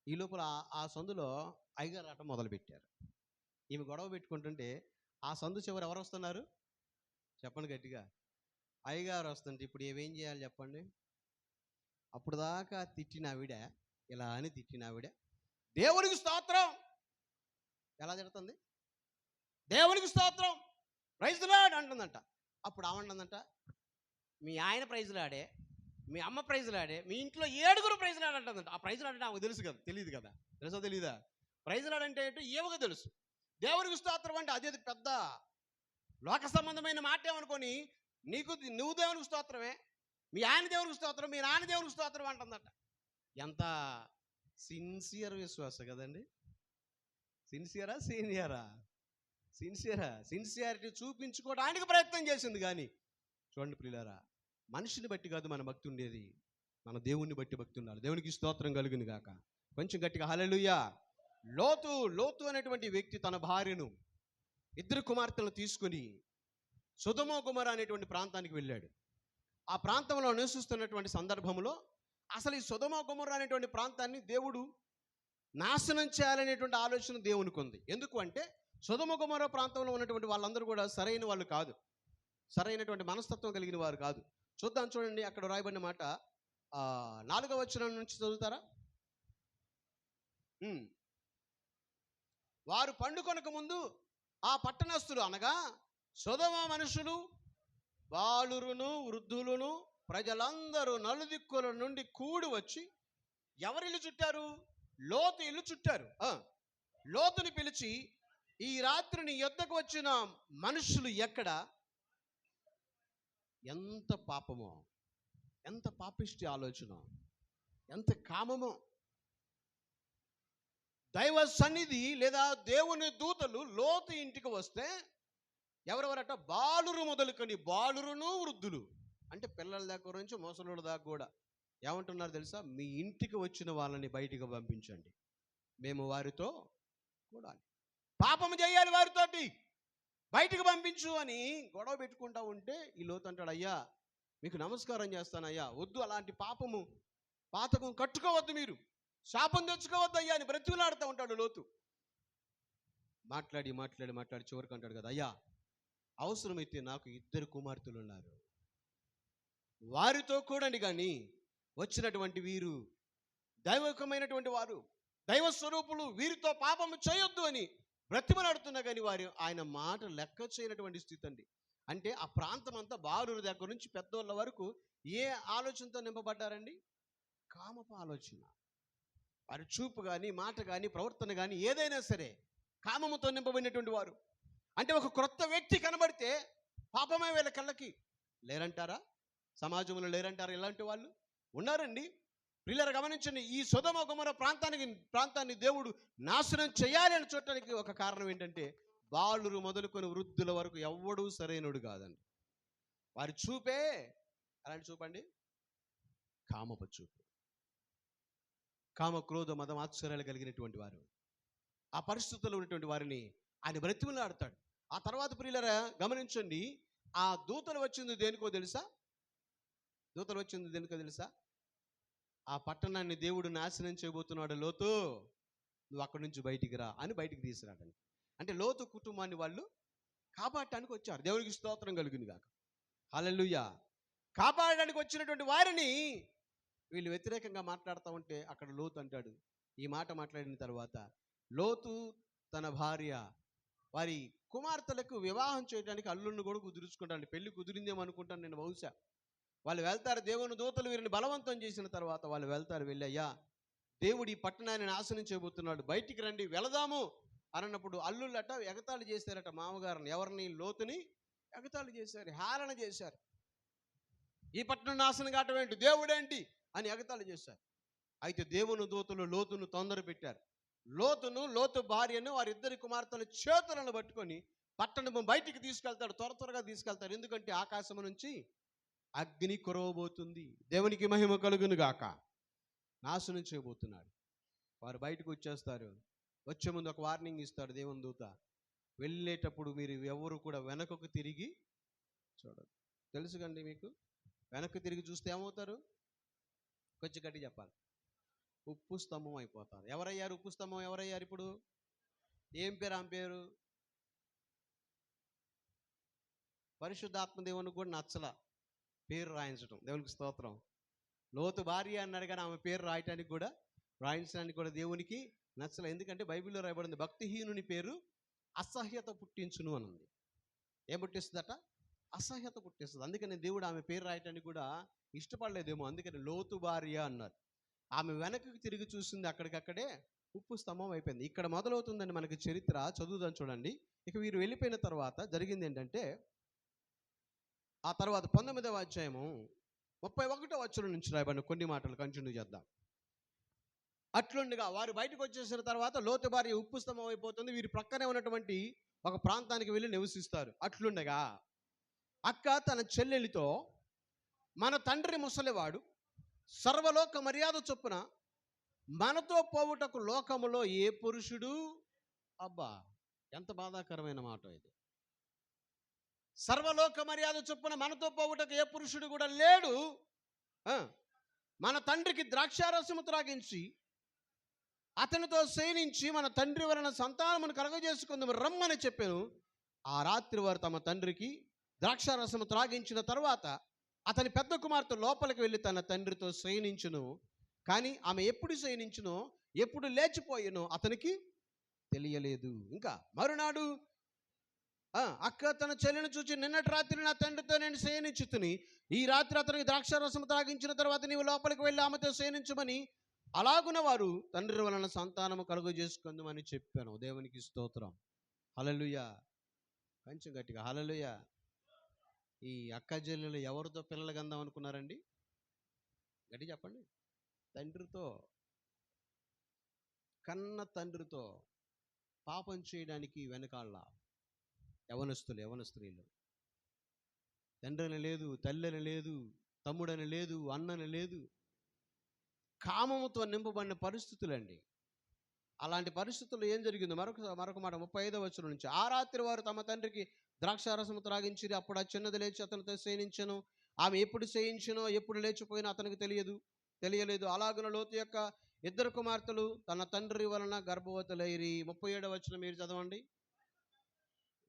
ఈ లోపల ఆ సందులో అయ్యగారు ఆట మొదలుపెట్టారు. ఈమె గొడవ పెట్టుకుంటుంటే ఆ సందు చివరు ఎవరు వస్తున్నారు చెప్పండి గట్టిగా? అయ్యగారు వస్తుంటే ఇప్పుడు ఏమేం చేయాలి చెప్పండి? అప్పుడు దాకా తిట్టిన ఆవిడ ఇలా అని తిట్టిన ఆవిడ దేవునికి స్తోత్రం ఎలా తిడుతుంది? దేవునికి స్తోత్రం, ప్రైజ్ ది లార్డ్ అంటుందంట. అప్పుడు ఆమంటుందంట, మీ ఆయన ప్రైజ్లాడే, మీ అమ్మ ప్రైజ్లాడే, మీ ఇంట్లో 7 ప్రైజ్లాడ్ అంటుందంట. ఆ ప్రైజ్లాడ్ నాకు తెలుసు కదా, తెలియదు కదా, తెలుసా తెలీదా? ప్రైజ్లాడ్ అంటే ఏంటో ఏమో తెలుసు. దేవునికి స్తోత్రం అంటే అదే పెద్ద లోక సంబంధమైన మాట ఏమనుకొని నువ్వు దేవునికి స్తోత్రమే, మీ ఆయన దేవునికి స్తోత్రం, మీ నాన్న దేవునికి స్తోత్రం అంటుందట. ఎంత సిన్సియర్ విశ్వాస కదండి. సిన్సియరా సీనియరా? సిన్సియారిటీ చూపించుకోవడానికి ప్రయత్నం చేసింది. కానీ చూడండి ప్రియులారా, మనిషిని బట్టి కాదు మన భక్తి ఉండేది, మన దేవుణ్ణి బట్టి భక్తి ఉండాలి. దేవునికి స్తోత్రం కలుగును గాక. కొంచెం గట్టిగా హల్లెలూయా. లోతు అనేటువంటి వ్యక్తి తన భార్యను, 2 కుమార్తెలను తీసుకుని సొదొమ గొమొర్రా అనేటువంటి ప్రాంతానికి వెళ్ళాడు. ఆ ప్రాంతంలో నివసిస్తున్నటువంటి సందర్భంలో అసలు ఈ సొదొమ గొమొర్రా అనేటువంటి ప్రాంతాన్ని దేవుడు నాశనం చేయాలనేటువంటి ఆలోచన దేవునికి ఉంది. ఎందుకు అంటే సొదొమ గొమొర్రా ప్రాంతంలో ఉన్నటువంటి వాళ్ళందరూ కూడా సరైన వాళ్ళు కాదు, సరైనటువంటి మనస్తత్వం కలిగిన వారు కాదు. చూద్దాం, చూడండి అక్కడ రాయబడిన మాట 4వ వచనం నుంచి చదువుతారా? వారు పండుకొనక ముందు ఆ పట్టణస్థులు అనగా సొదొమ మనుషులు, బాలురును వృద్ధులను ప్రజలందరూ నలుదిక్కుల నుండి కూడి వచ్చి ఎవరిల్లు చుట్టారు? లోతు ఇల్లు చుట్టారు. లోతుని పిలిచి, ఈ రాత్రి నీ యొద్దకు వచ్చిన మనుషులు ఎక్కడ? ఎంత పాపమో, ఎంత పాపిష్టి ఆలోచన, ఎంత కామమో. దైవ సన్నిధి లేదా దేవుని దూతలు లోతు ఇంటికి వస్తే ఎవరెవరట? బాలురు మొదలుకొని, బాలురును వృద్ధులు అంటే పిల్లల దగ్గర నుంచి ముసలుల దాకా కూడా ఏమంటున్నారు తెలుసా? మీ ఇంటికి వచ్చిన వాళ్ళని బయటికి పంపించండి, మేము వారితో కూడాలి, పాపము చేయాలి, వారితోటి బయటికి పంపించు అని గొడవ పెట్టుకుంటా ఉంటే ఈ లోతు అంటాడు, అయ్యా మీకు నమస్కారం చేస్తానయ్యా, వద్దు, అలాంటి పాతకం కట్టుకోవద్దు, మీరు శాపం తెచ్చుకోవద్దు అయ్యా అని బ్రతిమలాడుతూ ఉంటాడు లోతు. మాట్లాడి చివరికి అంటాడు కదా, అయ్యా అవసరమైతే నాకు 2 కుమార్తెలు ఉన్నారు, వారితో కూడండి, కానీ వచ్చినటువంటి వీరు దైవకమైనటువంటి వారు, దైవ స్వరూపులు, వీరితో పాపము చేయొద్దు అని బ్రతిమలాడుతున్నా కానీ ఆయన మాట లెక్క చేయనటువంటి స్థితి అండి. అంటే ఆ ప్రాంతం అంతా బాలుర దగ్గర నుంచి పెద్దోళ్ళ వరకు ఏ ఆలోచనతో నింపబడ్డారండి? కామపు ఆలోచన. వారి చూపు కానీ, మాట కానీ, ప్రవర్తన కానీ ఏదైనా సరే కామముతో నింపబడినటువంటి వారు. అంటే ఒక క్రొత్త వ్యక్తి కనబడితే పాపమే వీళ్ళ కళ్ళకి. లేరంటారా? సమాజంలో లేరంటారా ఇలాంటి వాళ్ళు? ఉన్నారండి. ప్రియులారా గమనించండి, ఈ సొదొమ గొమొర్రా ప్రాంతాన్ని దేవుడు నాశనం చేయాలి అని చూడటానికి ఒక కారణం ఏంటంటే బాలురు మొదలుకొని వృద్ధుల వరకు ఎవ్వడూ సరైనడు కాదండి. వారి చూపే అలాంటి చూపండి, కామపు చూపు, కామ క్రోధ మదం ఆశ్చర్యాలు కలిగినటువంటి వారు. ఆ పరిస్థితుల్లో ఉన్నటువంటి వారిని ఆయన బ్రతిమలాడతాడు. ఆ తర్వాత ప్రియులారా గమనించండి, ఆ దూతలు వచ్చింది దేనికో తెలుసా? ఆ పట్టణాన్ని దేవుడు నాశనం చేయబోతున్నాడు, లోతు నువ్వు అక్కడి నుంచి బయటికి రా అని బయటికి తీసుకురాడండి. అంటే లోతు కుటుంబాన్ని వాళ్ళు కాపాడటానికి వచ్చారు. దేవునికి స్తోత్రం కలుగును గాక. హల్లెలూయా. కాపాడడానికి వచ్చినటువంటి వారిని వీళ్ళు వ్యతిరేకంగా మాట్లాడుతూ ఉంటే అక్కడ లోతు అంటాడు, ఈ మాట మాట్లాడిన తర్వాత లోతు తన భార్య వారి కుమార్తెలకు వివాహం చేయడానికి అల్లుడిని కూడా కుదుర్చుకుంటాను. పెళ్లి కుదిరిందేమో అనుకుంటాను నేను బహుశా. వాళ్ళు వెళ్తారు, దేవుని దూతలు వీరిని బలవంతం చేసిన తర్వాత వాళ్ళు వెళ్తారు. వెళ్ళయ్యా దేవుడు ఈ పట్టణాన్ని నాశనం చేయబోతున్నాడు, బయటికి రండి వెళదాము అన్నప్పుడు అల్లుళ్ళట ఎగతాళి చేశారట మామగారిని. ఎవరిని? లోతుని ఎగతాళి చేశారు, హేళన చేశారు. ఈ పట్టణం నాశనం కావటం ఏంటి, దేవుడేంటి అని ఎగతాళి చేశారు. అయితే దేవుని దూతలు లోతును తొందర పెట్టారు. లోతు భార్యను వారిద్దరి కుమార్తెల చేతులను పట్టుకొని పట్టణం బయటికి తీసుకెళ్తాడు, త్వరగా తీసుకెళ్తాడు. ఎందుకంటే ఆకాశం నుంచి అగ్ని కురవబోతుంది. దేవునికి మహిమ కలుగును గాక. నాశనం చేయబోతున్నాడు. వారు బయటకు వచ్చేస్తారు. వచ్చే ముందు ఒక వార్నింగ్ ఇస్తాడు దేవుని దూత, వెళ్ళేటప్పుడు మీరు ఎవరు కూడా వెనకకు తిరిగి చూడదు. తెలుసు కండి మీకు, వెనక్కి తిరిగి చూస్తే ఏమవుతారు? కొంచెం గట్టి చెప్పాలి, ఉప్పు స్తంభం అయిపోతారు. ఎవరయ్యారు ఉప్పు స్తంభం? ఎవరయ్యారు ఇప్పుడు? ఏం పేరు ఆమె పేరు? పరిశుద్ధాత్మ దేవునికి కూడా నచ్చల పేరు రాయించడం. దేవునికి స్తోత్రం. లోతు భార్య అన్నాడు కానీ ఆమె పేరు రాయించడానికి కూడా దేవునికి నచ్చలేదు. ఎందుకంటే బైబిల్లో రాయబడింది, భక్తిహీనుని పేరు అసహ్యత పుట్టించును అని ఉంది. ఏం పుట్టిస్తుందట? అసహ్యత పుట్టిస్తుంది. అందుకని దేవుడు ఆమె పేరు రాయటానికి కూడా ఇష్టపడలేదేమో, అందుకని లోతు భార్య అన్నారు. ఆమె వెనక్కి తిరిగి చూసింది, అక్కడికక్కడే ఉప్పు స్తంభం అయిపోయింది. ఇక్కడ మొదలవుతుందండి మనకి చరిత్ర. చదువుదాం చూడండి. ఇక వీరు వెళ్ళిపోయిన తర్వాత జరిగింది ఏంటంటే, ఆ తర్వాత 19వ అధ్యాయము 31వ వచనం నుంచి రాయబడిన కొన్ని మాటలు కంటిన్యూ చేద్దాం. అట్లుండగా వారు బయటకు వచ్చేసిన తర్వాత లోతు భార్య ఉప్పు స్తంభం అయిపోతుంది. వీరి ప్రక్కనే ఉన్నటువంటి ఒక ప్రాంతానికి వెళ్ళి నివసిస్తారు. అట్లుండగా అక్క తన చెల్లెలితో, మన తండ్రి ముసలివాడు, సర్వలోక మర్యాద చొప్పున మనతో పోవుటకు లోకములో ఏ పురుషుడు, అబ్బా ఎంత బాధాకరమైన మాట ఇది, సర్వలోక మర్యాద చొప్పున మనతో పోవుటకు ఏ పురుషుడు కూడా లేడు. మన తండ్రికి ద్రాక్షారసము త్రాగించి అతనితో శయనించి మన తండ్రి వలన సంతానమును కలగజేసుకుందాము రమ్మని చెప్పాను. ఆ రాత్రి వారు తమ తండ్రికి ద్రాక్షారసము త్రాగించిన తర్వాత అతని పెద్ద కుమార్తె లోపలికి వెళ్ళి తన తండ్రితో శయనించును. కానీ ఆమె ఎప్పుడు శయనించునో, ఎప్పుడు లేచిపోయినో అతనికి తెలియలేదు. ఇంకా మరునాడు అక్క తన చెల్లిని చూచి, నిన్నటి రాత్రి నా తండ్రితో నేను శయనించుతుని, ఈ రాత్రి అతనికి ద్రాక్షారసం త్రాగించిన తర్వాత నీవు లోపలికి వెళ్ళి ఆమెతో శయనించమని అలాగున వారు తండ్రి వలన సంతానము కలుగజేసుకుందామని చెప్పాను. దేవునికి స్తోత్రం. హల్లెలూయా. కొంచెం గట్టిగా హల్లెలూయా. ఈ అక్క చెల్లెలు ఎవరితో పిల్లలు కందాం అనుకున్నారండి? గట్టి చెప్పండి. తండ్రితో, కన్న తండ్రితో పాపం చేయడానికి వెనకాళ్ళ యవన స్త్రీలు. తండ్రిని లేదు, తల్లిని లేదు, తమ్ముడని లేదు, అన్నని లేదు, కామముతో నింపబడిన పరిస్థితులండి. అలాంటి పరిస్థితుల్లో ఏం జరిగిందో మరొక మాట 35వ వచనం నుంచి. ఆ రాత్రి వారు తమ తండ్రికి ద్రాక్షారసము త్రాగించిరి. అప్పుడు ఆ చిన్నది లేచి అతనితో శయనించెను. ఆమె ఎప్పుడు శయించునో, ఎప్పుడు లేచిపోయినా అతనికి తెలియలేదు. అలాగున లోతు యొక్క 2 కుమార్తెలు తన తండ్రి వలన గర్భవతులైరి. 37వ వచనం మీరు చదవండి.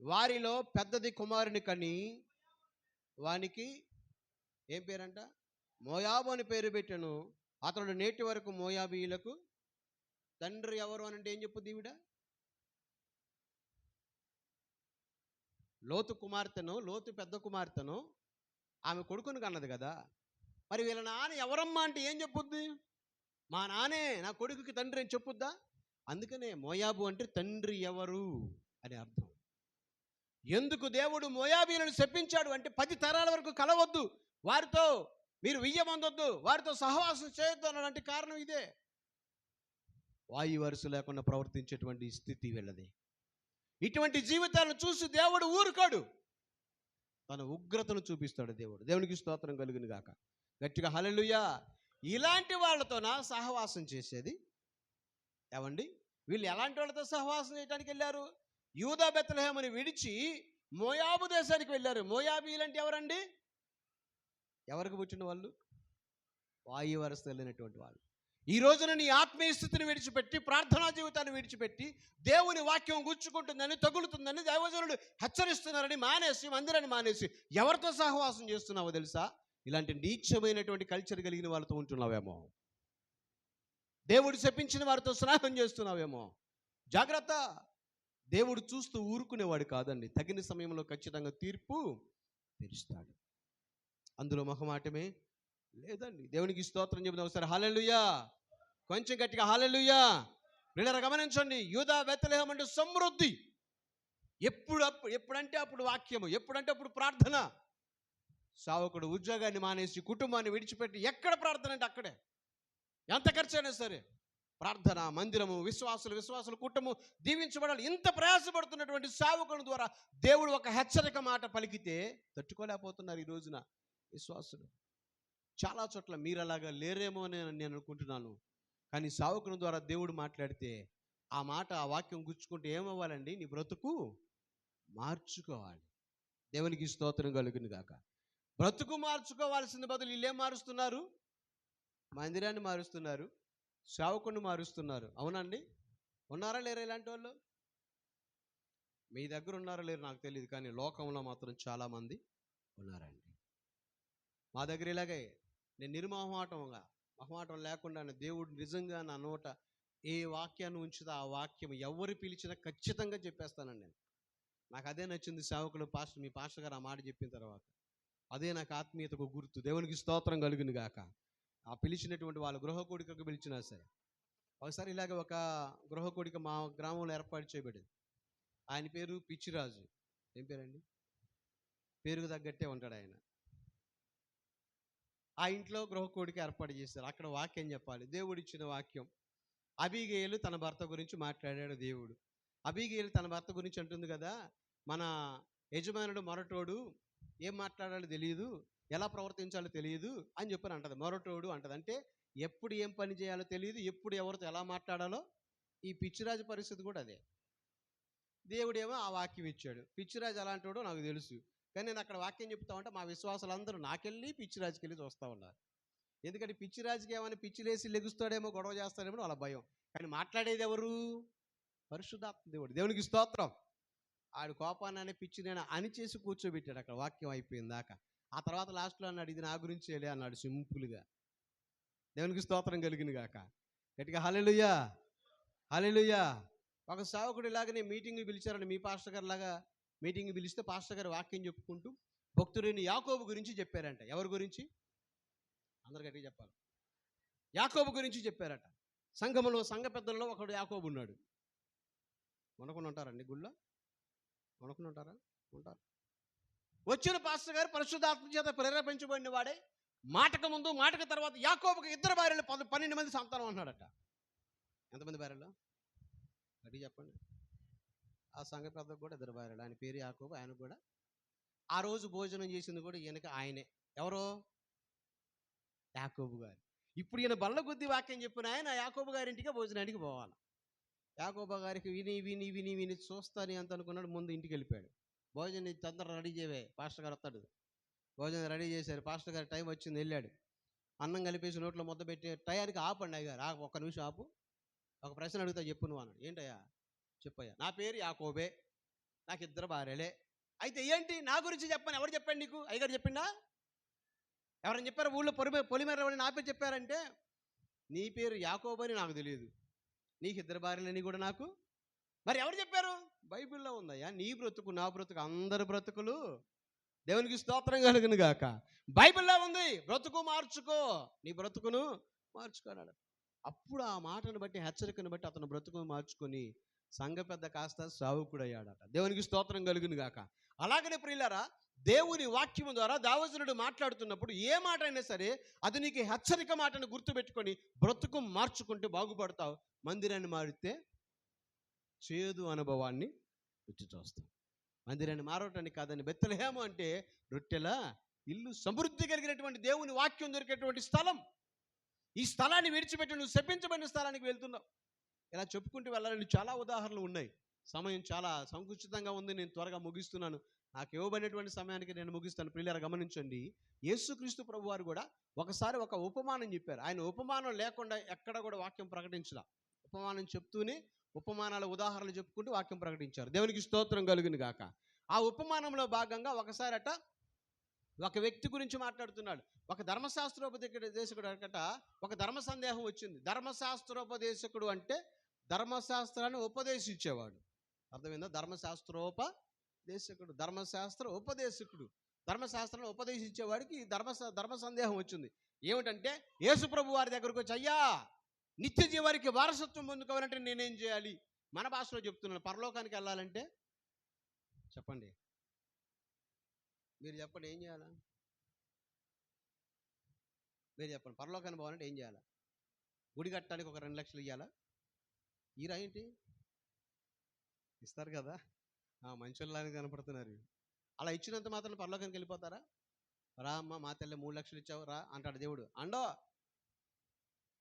వారిలో పెద్దది కుమారుని కని వానికి ఏం పేరంట? మోయాబు అని పేరు పెట్టెను. అతడు నేటి వరకు మోయాబీయులకు తండ్రి. ఎవరు అనంటే ఏం చెప్పుద్ది ఈవిడ? లోతు పెద్ద కుమార్తెను ఆమె కొడుకును కన్నది కదా. మరి వీళ్ళ నాన్న ఎవరమ్మా అంటే ఏం చెప్పుద్ది? మా నానే నా కొడుకుకి తండ్రి అని చెప్పుద్దా? అందుకనే మోయాబు అంటే తండ్రి ఎవరు అని అర్థం. ఎందుకు దేవుడు మోయాబీలను శపించాడు అంటే 10 తరాల వరకు కలవద్దు, వారితో మీరు వియ్యమందొద్దు, వారితో సహవాసం చేయొద్దు అన్నటువంటి కారణం ఇదే. వాయు వరుస లేకుండా ప్రవర్తించేటువంటి స్థితి వీళ్ళది. ఇటువంటి జీవితాలను చూసి దేవుడు ఊరుకోడు, తన ఉగ్రతను చూపిస్తాడు దేవుడు. దేవునికి స్తోత్రం కలుగును గాక. గట్టిగా హల్లెలూయా. ఇలాంటి వాళ్ళతోనా సహవాసం చేసేది? ఏమండి, వీళ్ళు ఎలాంటి వాళ్ళతో సహవాసం చేయడానికి వెళ్ళారు? యూదా బెత్లెహేముని విడిచి మోయాబు దేశానికి వెళ్ళారు. మోయాబీలంటే ఎవరండి? ఎవరికి పుట్టిన వాళ్ళు? వాయు వరస వెళ్ళినటువంటి వాళ్ళు. ఈ రోజున నీ ఆత్మీయ స్థితిని విడిచిపెట్టి, ప్రార్థనా జీవితాన్ని విడిచిపెట్టి, దేవుని వాక్యం గుచ్చుకుంటుందని, తగులుతుందని దైవజనులు హెచ్చరిస్తున్నారని మానేసి, మందిరాన్ని మానేసి ఎవరితో సహవాసం చేస్తున్నావో తెలుసా? ఇలాంటి నీచమైనటువంటి కల్చర్ కలిగిన వాళ్ళతో ఉంటున్నావేమో. దేవుడు శపించిన వారితో స్నేహం చేస్తున్నావేమో. జాగ్రత్త. దేవుడు చూస్తూ ఊరుకునేవాడు కాదండి. తగిన సమయంలో ఖచ్చితంగా తీర్పు తీరుస్తాడు. అందులో మొహమాటమే లేదండి. దేవునికి స్తోత్రం చెబుదాం ఒకసారి. హల్లెలూయా. కొంచెం గట్టిగా హల్లెలూయా. వీళ్ళని గమనించండి. యూదా బెత్లెహేము అంటే సమృద్ధి. ఎప్పుడంటే అప్పుడు వాక్యము, ఎప్పుడంటే అప్పుడు ప్రార్థన. సావకుడు ఉద్యోగాన్ని మానేసి, కుటుంబాన్ని విడిచిపెట్టి ఎక్కడ ప్రార్థన అంటే అక్కడే. ఎంత ఖర్చైనా సరే ప్రార్థన, మందిరము, విశ్వాసుల కుటుంబం దీవించబడాలి. ఇంత ప్రయాసపడుతున్నటువంటి సేవకుని ద్వారా దేవుడు ఒక హెచ్చరిక మాట పలికితే తట్టుకోలేకపోతున్నారు ఈ రోజున విశ్వాసులు. చాలా చోట్ల మీరు అలాగా లేరేమో అని నేను అనుకుంటున్నాను. కానీ సేవకుని ద్వారా దేవుడు మాట్లాడితే ఆ మాట, ఆ వాక్యం గుచ్చుకుంటే ఏమవ్వాలండి? నీ బ్రతుకు మార్చుకోవాలి. దేవునికి స్తోత్రం కలుగును గాక. బ్రతుకు మార్చుకోవాల్సిన బదులు వీళ్ళు ఏం మారుస్తున్నారు? మందిరాన్ని మారుస్తున్నారు, సేవకుని మారుస్తున్నారు. అవునండి? ఉన్నారా లేరా ఇలాంటి వాళ్ళు? మీ దగ్గర ఉన్నారా లేరు నాకు తెలియదు, కానీ లోకంలో మాత్రం చాలామంది ఉన్నారండి. మా దగ్గర ఇలాగే నేను మొహమాటం లేకుండా దేవుడు నిజంగా నా నోట ఏ వాక్యాన్ని ఉంచుతా ఆ వాక్యం ఎవరు పిలిచినా ఖచ్చితంగా చెప్పేస్తానండి నేను. నాకు అదే నచ్చింది సేవకులు మీ పాస్టర్ గారు ఆ మాట చెప్పిన తర్వాత. అదే నాకు ఆత్మీయతకు గుర్తు. దేవునికి స్తోత్రం కలుగును గాక. ఆ పిలిచినటువంటి వాళ్ళ గృహ కూడికకు పిలిచినా సరే, ఒకసారి ఇలాగ ఒక గృహ కూడిక మా గ్రామంలో ఏర్పాటు చేయబడింది. ఆయన పేరు పిచ్చిరాజు. ఏం పేరండి? పేరుకు తగ్గట్టే ఉంటాడు ఆయన. ఆ ఇంట్లో గృహ కూడిక ఏర్పాటు చేశారు. అక్కడ వాక్యం చెప్పాలి. దేవుడిచ్చిన వాక్యం. అబీగయలు తన భర్త గురించి మాట్లాడాడు దేవుడు. అబీగయలు తన భర్త గురించి అంటుంది కదా, మన యజమానుడు మొరటోడు, ఏం మాట్లాడాలో తెలియదు, ఎలా ప్రవర్తించాలో తెలియదు అని చెప్పని అంటది. మొరటోడు అంటది అంటే ఎప్పుడు ఏం పని చేయాలో తెలియదు, ఎప్పుడు ఎవరితో ఎలా మాట్లాడాలో. ఈ పిచ్చిరాజు పరిస్థితి కూడా అదే. దేవుడేమో ఆ వాక్యం ఇచ్చాడు. పిచ్చిరాజు అలాంటివాడో నాకు తెలుసు, కానీ నేను అక్కడ వాక్యం చెప్తా ఉంటే మా విశ్వాసాలందరూ నాకెళ్ళి పిచ్చిరాజుకి వెళ్ళి చూస్తూ ఉన్నారు. ఎందుకంటే పిచ్చిరాజుకి ఏమైనా పిచ్చిలేసి లెగుస్తాడేమో, గొడవ చేస్తాడేమో వాళ్ళ భయం. కానీ మాట్లాడేది ఎవరు? పరిశుద్ధాత్మ దేవుడు. దేవునికి స్తోత్రం. ఆడు కోపాన్ని పిచ్చి నేను అణిచేసి కూర్చోబెట్టాడు అక్కడ వాక్యం అయిపోయింది దాకా. ఆ తర్వాత లాస్ట్లో అన్నాడు, ఇది నా గురించి వెళ్ళి అన్నాడు సింపుల్గా. దేవునికి స్తోత్రం కలిగింది గాక. గట్టిగా హల్లెలూయా, హల్లెలూయా. ఒక సేవకుడు ఇలాగనే మీటింగ్ పిలిచారని మీ పాస్టర్ గారు లాగా మీటింగ్ పిలిస్తే పాస్టర్ గారు వాక్యం చెప్పుకుంటూ భక్తుడైన యాకోబు గురించి చెప్పారంట. ఎవరి గురించి? అందరు గట్టిగా చెప్పాలి. యాకోబు గురించి చెప్పారట. సంఘ పెద్దల్లో ఒకడు యాకోబు ఉన్నాడు. మనకుండా ఉంటారండి గుళ్ళో? మనకుండా ఉంటారా? ఉంటారు. వచ్చిన పాస్టర్ గారు పరిశుద్ధాత్మ చేత ప్రేరేపించబడిన వాడే మాటకు ముందు మాటకు తర్వాత యాకోబుకి 2 భార్యలు 12 మంది సంతానం అన్నాడట. ఎంతమంది భార్యలు? అడిగి చెప్పండి. ఆ సంఘ పెద్దకు కూడా 2 భార్యలు. ఆయన పేరు యాకోబు. ఆయన కూడా ఆ రోజు భోజనం చేసింది కూడా ఈయనకి ఆయనే. ఎవరో? యాకోబు గారు. ఇప్పుడు ఈయన బల్ల కొద్ది వాక్యం చెప్పిన ఆయన యాకోబు గారింటికే భోజనానికి పోవాలి. యాకోబు గారికి విని విని విని విని చూస్తాని అంత అనుకున్నాడు. ముందు ఇంటికి వెళ్ళిపోయాడు. భోజనం తొందర రెడీ చేయవే, పాస్టర్ గారు వస్తాడు. భోజనం రెడీ చేశారు. పాస్టర్ గారు టైం వచ్చింది, వెళ్ళాడు. అన్నం కలిపేసి నోట్లో ముద్ద పెట్టి టయానికి ఆపండి అయ్యారు. ఒక్క నిమిషం ఆపు, ఒక ప్రశ్న అడుగుతా చెప్పు నువ్వు అన్నాడు. ఏంటయ్యా? చెప్పయ్యా. నా పేరు యాకోబే, నాకు 2 భార్యలే. అయితే ఏంటి నా గురించి చెప్పని ఎవరు చెప్పండి నీకు? అయ్యగారు చెప్పిండా? ఎవరైనా చెప్పారు ఊళ్ళో పొలిమేర నా పేరు చెప్పారంటే? నీ పేరు యాకోబు అని నాకు తెలియదు, నీకు 2 భార్యలని కూడా నాకు. మరి ఎవరు చెప్పారు? బైబిల్లో ఉందయ్యా. నీ బ్రతుకు నా బ్రతుకు అందరి బ్రతుకులు దేవునికి స్తోత్రం కలుగును గాక. బైబిల్లో ఉంది, బ్రతుకు మార్చుకో, నీ బ్రతుకును మార్చుకోనాడు. అప్పుడు ఆ మాటను బట్టి, హెచ్చరికను బట్టి అతను బ్రతుకును మార్చుకొని సంఘ పెద్ద కాస్త సావుకుడయ్యాడట. దేవునికి స్తోత్రం కలుగును గాక. అలాగనే ప్రియులారా, దేవుని వాక్యము ద్వారా దావజనుడు మాట్లాడుతున్నప్పుడు ఏ మాట అయినా సరే అది నీకు హెచ్చరిక మాటను గుర్తుపెట్టుకొని బ్రతుకు మార్చుకుంటూ బాగుపడతావు. మందిరాన్ని మారితే చేదు అనుభవాన్ని రుచి చూస్తాం. మందిరాన్ని మారటానికి కాదని బెత్లెహేము అంటే రొట్టెల ఇల్లు, సమృద్ధి కలిగినటువంటి దేవుని వాక్యం దొరికేటువంటి స్థలం. ఈ స్థలాన్ని విడిచిపెట్టి నువ్వు శపించబడిన స్థలానికి వెళ్తున్నావు. ఇలా చెప్పుకుంటూ వెళ్ళాలని చాలా ఉదాహరణలు ఉన్నాయి. సమయం చాలా సంకుచితంగా ఉంది, నేను త్వరగా ముగిస్తున్నాను. నాకు ఇవ్వబడినటువంటి సమయానికి నేను ముగిస్తాను. ప్రియులారా గమనించండి, యేసుక్రీస్తు ప్రభు వారు కూడా ఒకసారి ఒక ఉపమానం చెప్పారు. ఆయన ఉపమానం లేకుండా ఎక్కడ కూడా వాక్యం ప్రకటించలా. ఉపమానం చెప్తూనే ఉపమానాల ఉదాహరణలు చెప్పుకుంటూ వాక్యం ప్రకటించారు. దేవునికి స్తోత్రం కలుగును గాక. ఆ ఉపమానంలో భాగంగా ఒకసారట ఒక వ్యక్తి గురించి మాట్లాడుతున్నాడు. ఒక ధర్మశాస్త్రోపదేశకుడు అట ఒక ధర్మ సందేహం వచ్చింది. ధర్మశాస్త్రోపదేశకుడు అంటే ధర్మశాస్త్రాన్ని ఉపదేశించేవాడు. అర్థమైందా? ధర్మశాస్త్ర ఉపదేశకుడు. ధర్మశాస్త్రాన్ని ఉపదేశించేవాడికి ధర్మ సందేహం వచ్చింది. ఏమిటంటే యేసు ప్రభు వారి దగ్గరకు వచ్చి, అయ్యా నిత్య జీవానికి వారసత్వం పొందుకోవాలంటే నేనేం చేయాలి? మన భాషలో చెప్తున్నాను. పరలోకానికి వెళ్ళాలంటే చెప్పండి, మీరు చెప్పండి, ఏం చేయాలా? మీరు చెప్పండి. పరలోకానికి పోవాలంటే ఏం చేయాలా? గుడి కట్టడానికి ఒక 2 లక్షలు ఇవ్వాలా? ఈరా ఏంటి? ఇస్తారు కదా, మంచోళ్ళలాగా కనపడుతున్నారు. అలా ఇచ్చినంత మాత్రం పరలోకానికి వెళ్ళిపోతారా? రా అమ్మ, మా తల్లి 3 లక్షలు ఇచ్చావు రా అంటాడు దేవుడు. అండో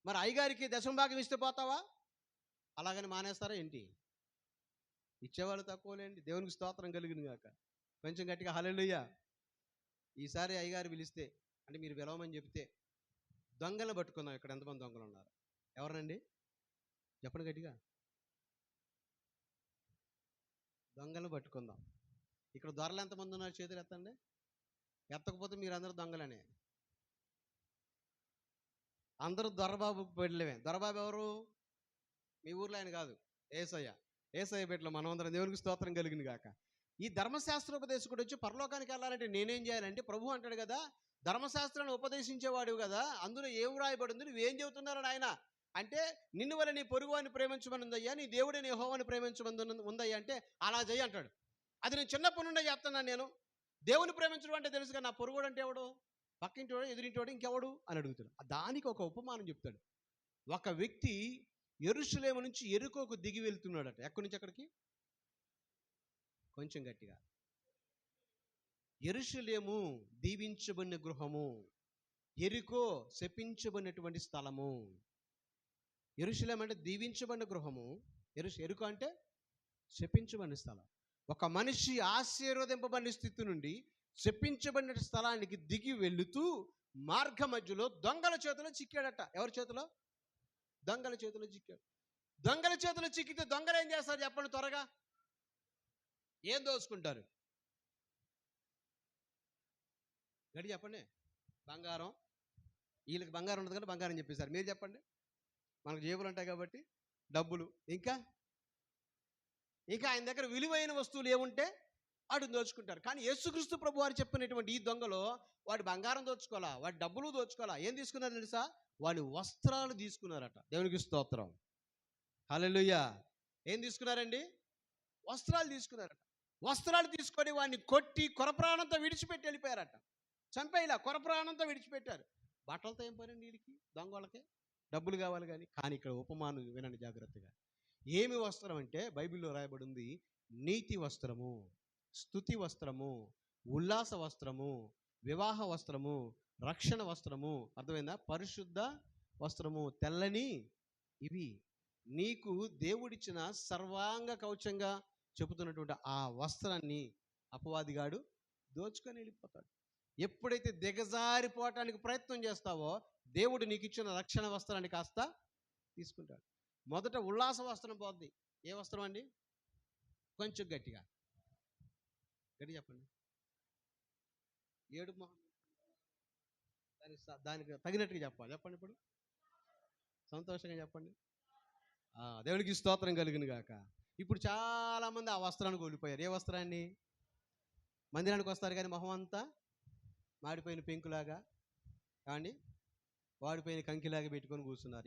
మరి అయ్యగారికి దశమభాగం ఇస్తే పోతావా? అలాగని మానేస్తారా ఏంటి? ఇచ్చేవాళ్ళు తక్కువలేండి. దేవునికి స్తోత్రం కలుగును గాక. కొంచెం గట్టిగా హల్లెలూయా. ఈసారి అయ్యగారు పిలిస్తే, అంటే మీరు పిలవమని చెప్తే దొంగలను పట్టుకుందాం. ఇక్కడ ఎంతమంది దొంగలు ఉన్నారు? ఎవరినండి? చెప్పండి గట్టిగా. దొంగలు పట్టుకుందాం. ఇక్కడ దొరలు ఎంతమంది ఉన్నారు? చేతులు ఎత్తండి. ఎత్తకపోతే మీరు అందరూ దొంగలనే. అందరూ దొరబాబు బిడ్డలమే. దొరబాబు ఎవరు? మీ ఊర్లో ఆయన కాదు, ఏసయ్య. ఏసయ్య బిడ్డలు మనమందరం. దేవునికి స్తోత్రం కలిగింది గాక. ఈ ధర్మశాస్త్రోపదేశకుడు వచ్చి పరలోకానికి వెళ్ళాలంటే నేనేం చేయాలంటే, ప్రభు అంటాడు కదా, ధర్మశాస్త్రాన్ని ఉపదేశించేవాడు కదా, అందులో ఏం రాయబడింది, నువ్వేం చెబుతున్నారని ఆయన అంటే, నిన్ను వల్ల నీ పొరుగువాని ప్రేమించమని ఉందయ్యా, నీ దేవుడిని యెహోవాని ప్రేమించమని ఉందయ్యా అంటే, అలా చెయ్యి అంటాడు. అది నేను చిన్నప్పటి నుండే చెప్తున్నాను. నేను దేవుని ప్రేమించడం అంటే తెలుసు, కానీ నా పొరుగుడు అంటే ఎవడు, పక్కింటివాడు, ఎదురింటివాడు, ఇంకెవడు అని అడుగుతాడు. దానికి ఒక ఉపమానం చెప్తాడు. ఒక వ్యక్తి యెరూషలేము నుంచి యెరికోకు దిగి వెళ్తున్నాడట. ఎక్కడి నుంచి ఎక్కడికి? కొంచెం గట్టిగా. యెరూషలేము దీవించబడిన గృహము, యెరికో శపించబడినటువంటి స్థలము. యెరూషలేము అంటే దీవించబడిన గృహము, యెరికో అంటే శపించబడిన స్థలం. ఒక మనిషి ఆశీర్వదింపబడిన స్థితి నుండి శపించబడిన స్థలానికి దిగి వెళుతూ మార్గ మధ్యలో దొంగల చేతిలో చిక్కాడట. ఎవరి చేతిలో? దొంగల చేతిలో చిక్కాడు. దొంగల చేతిలో చిక్కితే దొంగలు ఏం చేస్తారు చెప్పండి త్వరగా? ఏం దోచుకుంటారు? గడి చెప్పండి. బంగారం. వీళ్ళకి బంగారం ఉండదు కానీ బంగారం చెప్పేశారు. మీరు చెప్పండి. మనకు జేబులు ఉంటాయి కాబట్టి డబ్బులు, ఇంకా ఆయన దగ్గర విలువైన వస్తువులు ఏముంటే వాటిని దోచుకుంటారు. కానీ యేసుక్రీస్తు ప్రభు వారు చెప్పినటువంటి ఈ దొంగలో వాడు బంగారం దోచుకోవాలా, వాడి డబ్బులు దోచుకోవాలా, ఏం తీసుకున్నారు తెలుసా? వాడి వస్త్రాలు తీసుకున్నారట. దేవునికి స్తోత్రం, హల్లెలూయా. ఏం తీసుకున్నారండి? వస్త్రాలు తీసుకున్నారట. వస్త్రాలు తీసుకొని వాడిని కొట్టి కొరప్రాణంతో విడిచిపెట్టి వెళ్ళిపోయారట. చంపేలా కొరప్రాణంతో విడిచిపెట్టారు. బట్టలతో ఏం పనండి వీడికి? దొంగలకి డబ్బులు కావాలి కానీ ఇక్కడ ఉపమానం వినండి జాగ్రత్తగా. ఏమి వస్త్రం అంటే బైబిల్లో రాయబడి ఉంది, నీతి వస్త్రము, స్తుతి వస్త్రము, ఉల్లాస వస్త్రము, వివాహ వస్త్రము, రక్షణ వస్త్రము. అర్థమైందా? పరిశుద్ధ వస్త్రము, తెల్లని ఇవి నీకు దేవుడిచ్చిన సర్వాంగ కవచంగా చెబుతున్నటువంటి ఆ వస్త్రాన్ని అపవాదిగాడు దోచుకొని వెళ్ళిపోతాడు. ఎప్పుడైతే దిగజారిపోవటానికి ప్రయత్నం చేస్తావో దేవుడు నీకు ఇచ్చిన రక్షణ వస్త్రాన్ని కాస్త తీసుకుంటాడు. మొదట ఉల్లాస వస్త్రం పోద్ది. ఏ వస్త్రం అండి? కొంచెం గట్టిగా చెప్పండి. ఏడు మొహం దానికి తగినట్టుగా చెప్పాలి. చెప్పండి ఇప్పుడు సంతోషంగా చెప్పండి. దేవునికి స్తోత్రం కలిగిన గాక. ఇప్పుడు చాలామంది ఆ వస్త్రాన్ని కోల్పోయారు. ఏ వస్త్రాన్ని? మందిరానికి వస్తారు కానీ మొహం అంతా మాడిపోయిన పెంకులాగా, కాండి వాడిపోయిన కంకిలాగా పెట్టుకొని కూర్చున్నారు.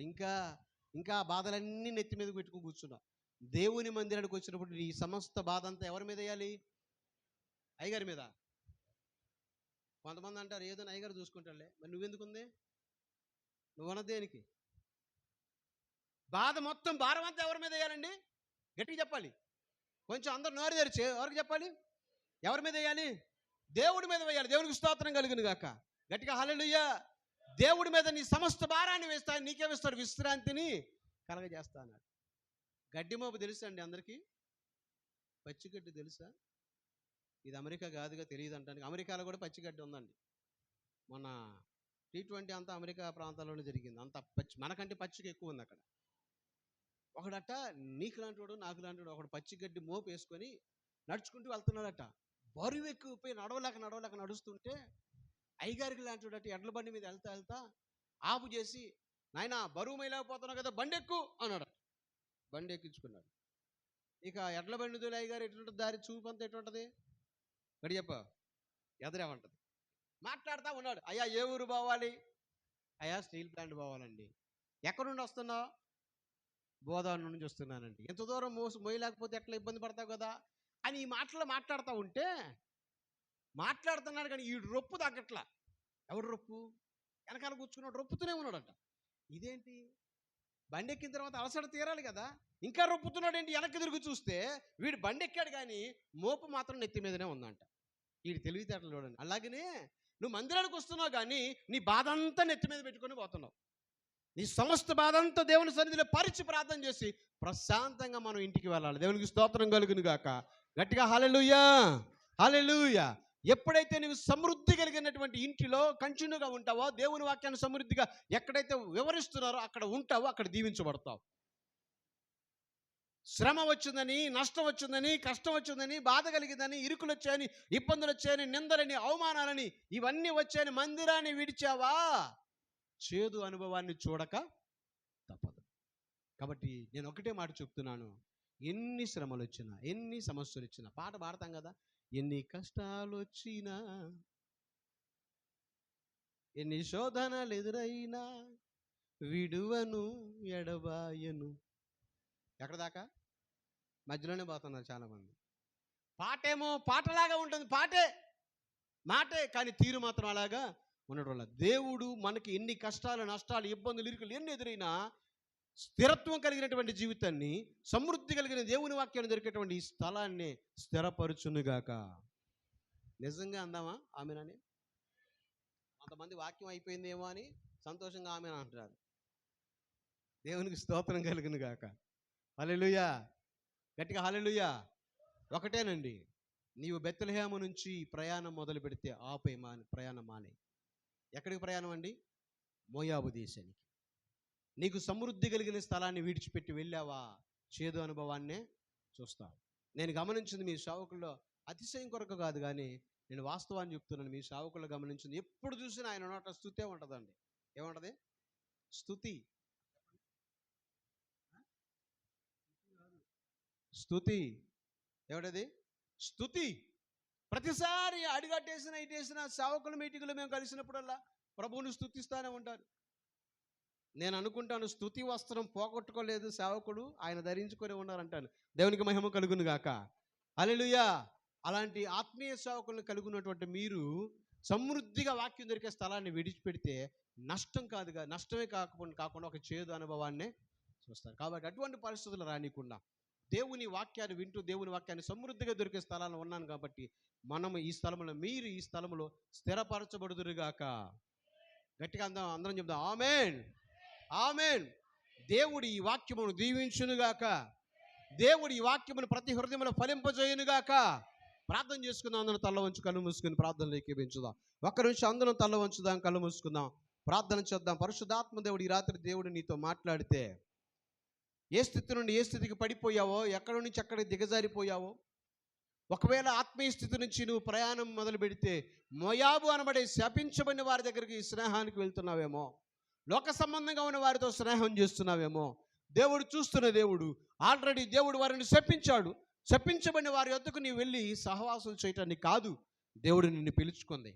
ఇంకా బాధలన్నీ నెత్తి మీద పెట్టుకొని కూర్చున్నావు. దేవుని మందిరానికి వచ్చినప్పుడు ఈ సమస్త బాధ అంతా ఎవరి మీద వేయాలి? అయ్యగారి మీద. కొంతమంది అంటారు ఏదో అయ్యగారు చూసుకుంటాడులే. మరి నువ్వెందుకుంది? నువ్వు దేనికి? బాధ మొత్తం భారం అంతా ఎవరి మీద వేయాలండి? గట్టిగా చెప్పాలి. కొంచెం అందరు నోరు తెరిచి ఎవరికి చెప్పాలి? ఎవరి మీద వేయాలి? దేవుడి మీద వేయాలి. దేవునికి స్తోత్రం కలుగును గాక. గట్టిగా హల్లెలూయా. దేవుడి మీద నీ సమస్త భారాన్ని వేస్తాను. నీకేమిస్తాడు? విశ్రాంతిని కలగజేస్తాను. గడ్డి మోపు తెలుసా అండి అందరికీ? పచ్చిగడ్డి తెలుసా? ఇది అమెరికా కాదుగా, తెలియదు అంటానికి. అమెరికాలో కూడా పచ్చిగడ్డి ఉందండి. మన T20 అంతా అమెరికా ప్రాంతాల్లోనే జరిగింది. అంత మనకంటే పచ్చిక ఎక్కువ ఉంది అక్కడ. ఒకడట నీకు లాంటి వాడు నాకు లాంటి వాడు ఒకడు పచ్చిగడ్డి మోపు వేసుకొని నడుచుకుంటూ వెళ్తున్నాడట. బరువు ఎక్కువపోయి నడవలేక నడుస్తుంటే అయ్యగారికి లాంటి వాడట ఎడ్ల బండి మీద వెళ్తా ఆపు చేసి, నాయన బరువు మైలేకపోతున్నావు కదా, బండి ఎక్కు అన్నాడు. బండి ఎక్కించుకున్నాడు. ఇక ఎడ్ల బండి దొలి అయ్యగారు ఎటువంటి దారి చూపు అంతా ఎటుంటుంది? గడి చెప్ప ఎదరేమంటది. మాట్లాడుతూ ఉన్నాడు. అయ్యా ఏ ఊరు పోవాలి? అయ్యా స్టీల్ ప్లాంట్ పోవాలండి. ఎక్కడి నుండి వస్తున్నావు? బోధవరం నుంచి వస్తున్నానండి. ఎంత దూరం మోయలేకపోతే ఎట్లా ఇబ్బంది పడతావు కదా అని ఈ మాటలు మాట్లాడుతూ ఉంటే మాట్లాడుతున్నాడు కానీ ఈ రొప్పు తగ్గట్లా. ఎవడు రొప్పు? వెనకాల కూర్చున్నాడు, రొప్పుతూనే ఉన్నాడట. ఇదేంటి? బండి ఎక్కిన తర్వాత అలసట తీరాలి కదా, ఇంకా రొప్పుతున్నాడు ఏంటి? వెనక్కి తిరిగి చూస్తే వీడు బండి ఎక్కాడు కానీ మోపు మాత్రం నెత్తి మీదనే ఉందంట. వీడు తెలివితేటలు చూడండి. అలాగనే నువ్వు మందిరానికి వస్తున్నావు కానీ నీ బాధ అంతా నెత్తి మీద పెట్టుకొని పోతున్నావు. నీ సమస్త బాధ అంతా దేవుని సన్నిధిలో పరిచి ప్రార్థన చేసి ప్రశాంతంగా మనం ఇంటికి వెళ్ళాలి. దేవునికి స్తోత్రం కలుగును గాక. గట్టిగా హల్లెలూయా, హల్లెలూయా. ఎప్పుడైతే నువ్వు సమృద్ధి కలిగినటువంటి ఇంటిలో కంటిన్యూగా ఉంటావో, దేవుని వాక్యాన్ని సమృద్ధిగా ఎక్కడైతే వివరిస్తున్నారో అక్కడ ఉంటావో, అక్కడ దీవించబడతావు. శ్రమ వచ్చిందని, నష్టం వచ్చిందని, కష్టం వచ్చిందని, బాధ కలిగిందని, ఇరుకులు వచ్చాయని, ఇబ్బందులు వచ్చాయని, నిందలని, అవమానాలని, ఇవన్నీ వచ్చాయని మందిరాన్ని విడిచావా, చేదు అనుభవాన్ని చూడక తప్పదు. కాబట్టి నేను ఒకటే మాట చెప్తున్నాను, ఎన్ని శ్రమలు వచ్చినా, ఎన్ని సమస్యలు వచ్చినా, పాట పాడతాం కదా, ఎన్ని కష్టాలు వచ్చినా, ఎన్ని శోధనలు ఎదురైనా, విడువను ఎడబాయను. ఎక్కడ దాకా? మధ్యలోనే పోతున్నారు చాలామంది. పాటేమో పాటలాగా ఉంటుంది, పాటే మాటే, కానీ తీరు మాత్రం అలాగా ఉండడం వల్ల దేవుడు మనకి ఎన్ని కష్టాలు, నష్టాలు, ఇబ్బందులు, ఇరుకులు ఎన్ని ఎదురైనా స్థిరత్వం కలిగినటువంటి జీవితాన్ని, సమృద్ధి కలిగిన దేవుని వాక్యాన్ని దొరికేటువంటి ఈ స్థలాన్ని స్థిరపరచునుగాక. నిజంగా అందామా ఆమెనని? కొంతమంది వాక్యం అయిపోయిందేమో అని సంతోషంగా ఆమె అంటున్నారు. దేవునికి స్తోత్రం కలుగునుగాక. హల్లెలూయా, గట్టిగా హల్లెలూయా. ఒకటేనండి, నీవు బెత్లెహేము నుంచి ప్రయాణం మొదలు పెడితే ఆపే ప్రయాణం మానే. ఎక్కడికి ప్రయాణం అండి? మోయాబు దేశానికి. నీకు సమృద్ధి కలిగిన స్థలాన్ని విడిచిపెట్టి వెళ్ళావా, చేదు అనుభవాన్నే చూస్తావు. నేను గమనించింది మీ సేవకుల్లో, అతిశయం కొరకు కాదు కానీ నేను వాస్తవాన్ని చెప్తున్నాను, మీ సేవకుల్లో గమనించింది, ఎప్పుడు చూసినా ఆయన నోట స్తుతే ఉంటుందండి. ఏముంటది? స్తుతి. స్తుతి. ఏమిటది? స్తుతి. ప్రతిసారి అడిగట్టేసిన ఇటేసిన సేవకుల మీటింగ్లో మేము కలిసినప్పుడల్లా ప్రభువుని స్తుతిస్తానే ఉంటారు. నేను అనుకుంటాను, స్తుతి వస్త్రం పోగొట్టుకోలేదు సేవకుడు, ఆయన ధరించుకొని ఉన్నారంటాను. దేవునికి మహిమ కలుగును గాక. హల్లెలూయా. అలాంటి ఆత్మీయ సేవకులను కలుగున్నటువంటి మీరు సమృద్ధిగా వాక్యం దొరికే స్థలాన్ని విడిచిపెడితే నష్టం కాదుగా, నష్టమే కాకుండా ఒక చేదు అనుభవాన్నే చూస్తారు. కాబట్టి అటువంటి పరిస్థితులు రానికుండా దేవుని వాక్యాన్ని వింటూ, దేవుని వాక్యాన్ని సమృద్ధిగా దొరికే స్థలాల్లో ఉన్నాను కాబట్టి మనం ఈ స్థలంలో, మీరు ఈ స్థలంలో స్థిరపరచబడుదురుగాక. గట్టిగా అందరం చెప్దాం ఆమేన్, ఆమేన్. దేవుడు ఈ వాక్యమును దీవించునుగాక. దేవుడు ఈ వాక్యమును ప్రతి హృదయంలో ఫలింపజేయునుగాక. ప్రార్థన చేసుకుందాం. అందరం తల్ల వంచు కళ్ళు మూసుకుని ప్రార్థనలు ఏకీభవించుదాం. ఒక్క నిమిషం అందరం తల్ల వంచుదాం, కళ్ళు మూసుకుందాం, ప్రార్థన చేద్దాం. పరిశుద్ధాత్మ దేవుడు, ఈ రాత్రి దేవుడు నీతో మాట్లాడితే, ఏ స్థితి నుండి ఏ స్థితికి పడిపోయావో, ఎక్కడి నుంచి ఎక్కడికి దిగజారిపోయావో, ఒకవేళ ఆత్మీయ స్థితి నుంచి నువ్వు ప్రయాణం మొదలు పెడితే మోయాబు అనబడే శపించబడిన వారి దగ్గరికి స్నేహానికి వెళ్తున్నావేమో, లోక సంబంధంగా ఉన్న వారితో స్నేహం చేస్తున్నావేమో. దేవుడు చూస్తున్న దేవుడు, ఆల్రెడీ దేవుడు వారిని శపించాడు. శపించబడిన వారి వద్దకు నీవు వెళ్ళి సహవాసం చేయటానికి కాదు, దేవుడు నిన్ను పిలుచుకుంది.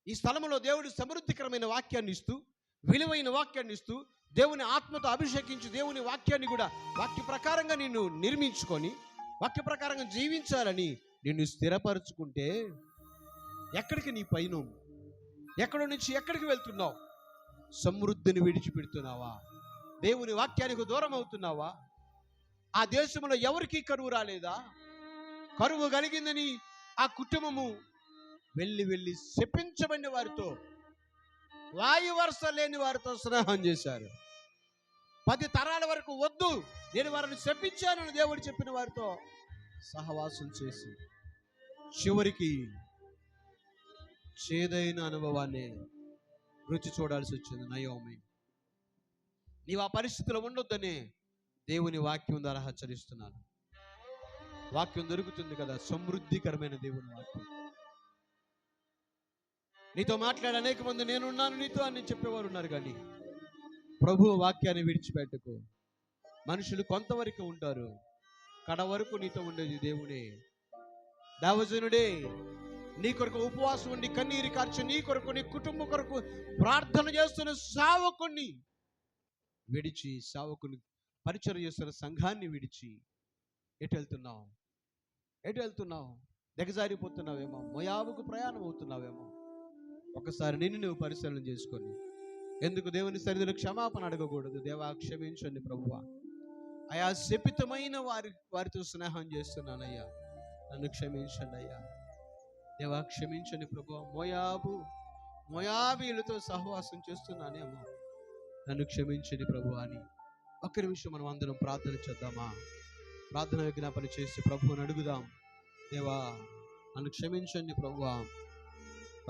ఈ స్థలంలో దేవుడు సమృద్ధికరమైన వాక్యాన్ని ఇస్తూ, విలువైన వాక్యాన్ని ఇస్తూ, దేవుని ఆత్మతో అభిషేకించి దేవుని వాక్యాన్ని కూడా వాక్య ప్రకారంగా నిన్ను నిర్మించుకొని వాక్య ప్రకారంగా జీవించాలని నిన్ను స్థిరపరచుకుంటే, ఎక్కడికి నీ పయనం? ఎక్కడి నుంచి ఎక్కడికి వెళ్తున్నావు? సమృద్ధిని విడిచిపెడుతున్నావా? దేవుని వాక్యానికి దూరం అవుతున్నావా? ఆ దేశంలో ఎవరికి కరువు రాలేదా? కరువు కలిగిందని ఆ కుటుంబము వెళ్ళి వెళ్ళి శపించబడిన వారితో, వాయు వరుస లేని వారితో స్నేహం చేశారు. 10 తరాల వరకు వద్దు, నేను వారిని శపించానని దేవుడు చెప్పిన వారితో సహవాసం చేసి చివరికి చేదైన అనుభవాన్ని రుచి చూడాల్సి వచ్చింది. నయోమి, నీవు ఆ పరిస్థితిలో ఉండొద్దని దేవుని వాక్యం ద్వారా హెచ్చరిస్తున్నాను. వాక్యం దొరుకుతుంది కదా, సమృద్ధికరమైన దేవుని వాక్యం. నీతో మాట్లాడే అనేక మంది నేనున్నాను నీతో అని చెప్పేవారు ఉన్నారు, కానీ ప్రభు వాక్యాన్ని విడిచిపెట్టకు. మనుషులు కొంతవరకు ఉంటారు, కడ వరకు నీతో ఉండేది దేవుడే. దైవజనుడే నీ కొరకు ఉపవాసం ఉండి కన్నీరు కార్చి నీ కొరకు, నీ కుటుంబం కొరకు ప్రార్థన చేస్తున్న సేవకుని విడిచి, సేవకుని పరిచయం చేస్తున్న సంఘాన్ని విడిచి ఎటు వెళ్తున్నావు? ఎటు వెళ్తున్నావు? దిగజారిపోతున్నావేమో, మోయాబుకు ప్రయాణం అవుతున్నావేమో. ఒకసారి నిన్ను నువ్వు పరిశీలన చేసుకొని, ఎందుకు దేవుని సన్నిధిలో క్షమాపణ అడగకూడదు? దేవా క్షమించండి ప్రభువా, అయా శపితమైన వారితో స్నేహం చేస్తున్నానయ్యా, నన్ను క్షమించండి అయ్యా. దేవా క్షమించండి ప్రభువా, మోయాబీలతో సహవాసం చేస్తున్నానేమో, నన్ను క్షమించండి ప్రభువా అని ఒక్క నిమిషం మనం అందరం ప్రార్థన చేద్దామా? ప్రార్థన విజ్ఞాపన చేసి ప్రభువుని అడుగుదాం. దేవా నన్ను క్షమించండి ప్రభువా.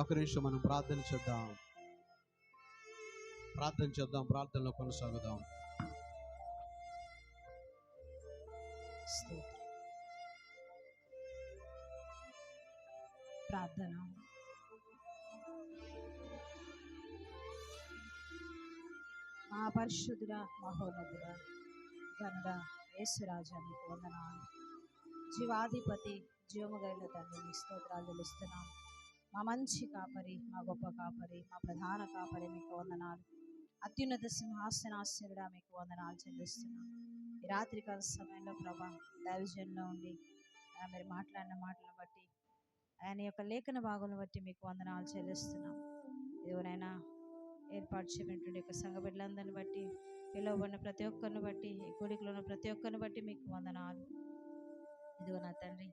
ఒక్క నిమిషం మనం ప్రార్థన చేద్దాం, ప్రార్థనలో కొనసాగుదాం. ప్రార్థన. మా పరిశుద్ధుడ, మహోన్నతుడ, గనుడ, యేసురాజా మీకు వందనాలు. జీవాధిపతి, జీవముగైన తండ్రి మీ స్తోత్రాలు తెలుస్తున్నాం. మా మంచి కాపరి, మా గొప్ప కాపరి, మా ప్రధాన కాపరి మీకు వందనాలు. అత్యున్నత సింహాసనాశ్రయుడా మీకు వందనాలు చెల్లిస్తున్నాం. ఈ రాత్రికాల సమయంలో ప్రభా దైవజనంలో ఉండి మీరు మాట్లాడిన మాటలను బట్టి, ఆయన యొక్క లేఖన భాగంలో బట్టి మీకు వందనాలు చెల్లిస్తున్నాం. ఎవరైనా ఏర్పాటు చేయబడినటువంటి యొక్క సంఘ బిడ్డలందరిని బట్టి, పిలువబడిన ప్రతి ఒక్కరిని బట్టి, ఈ గుడిలో ఉన్న ప్రతి ఒక్కరిని బట్టి మీకు వందనాలు. ఇదిగో నా తండ్రి,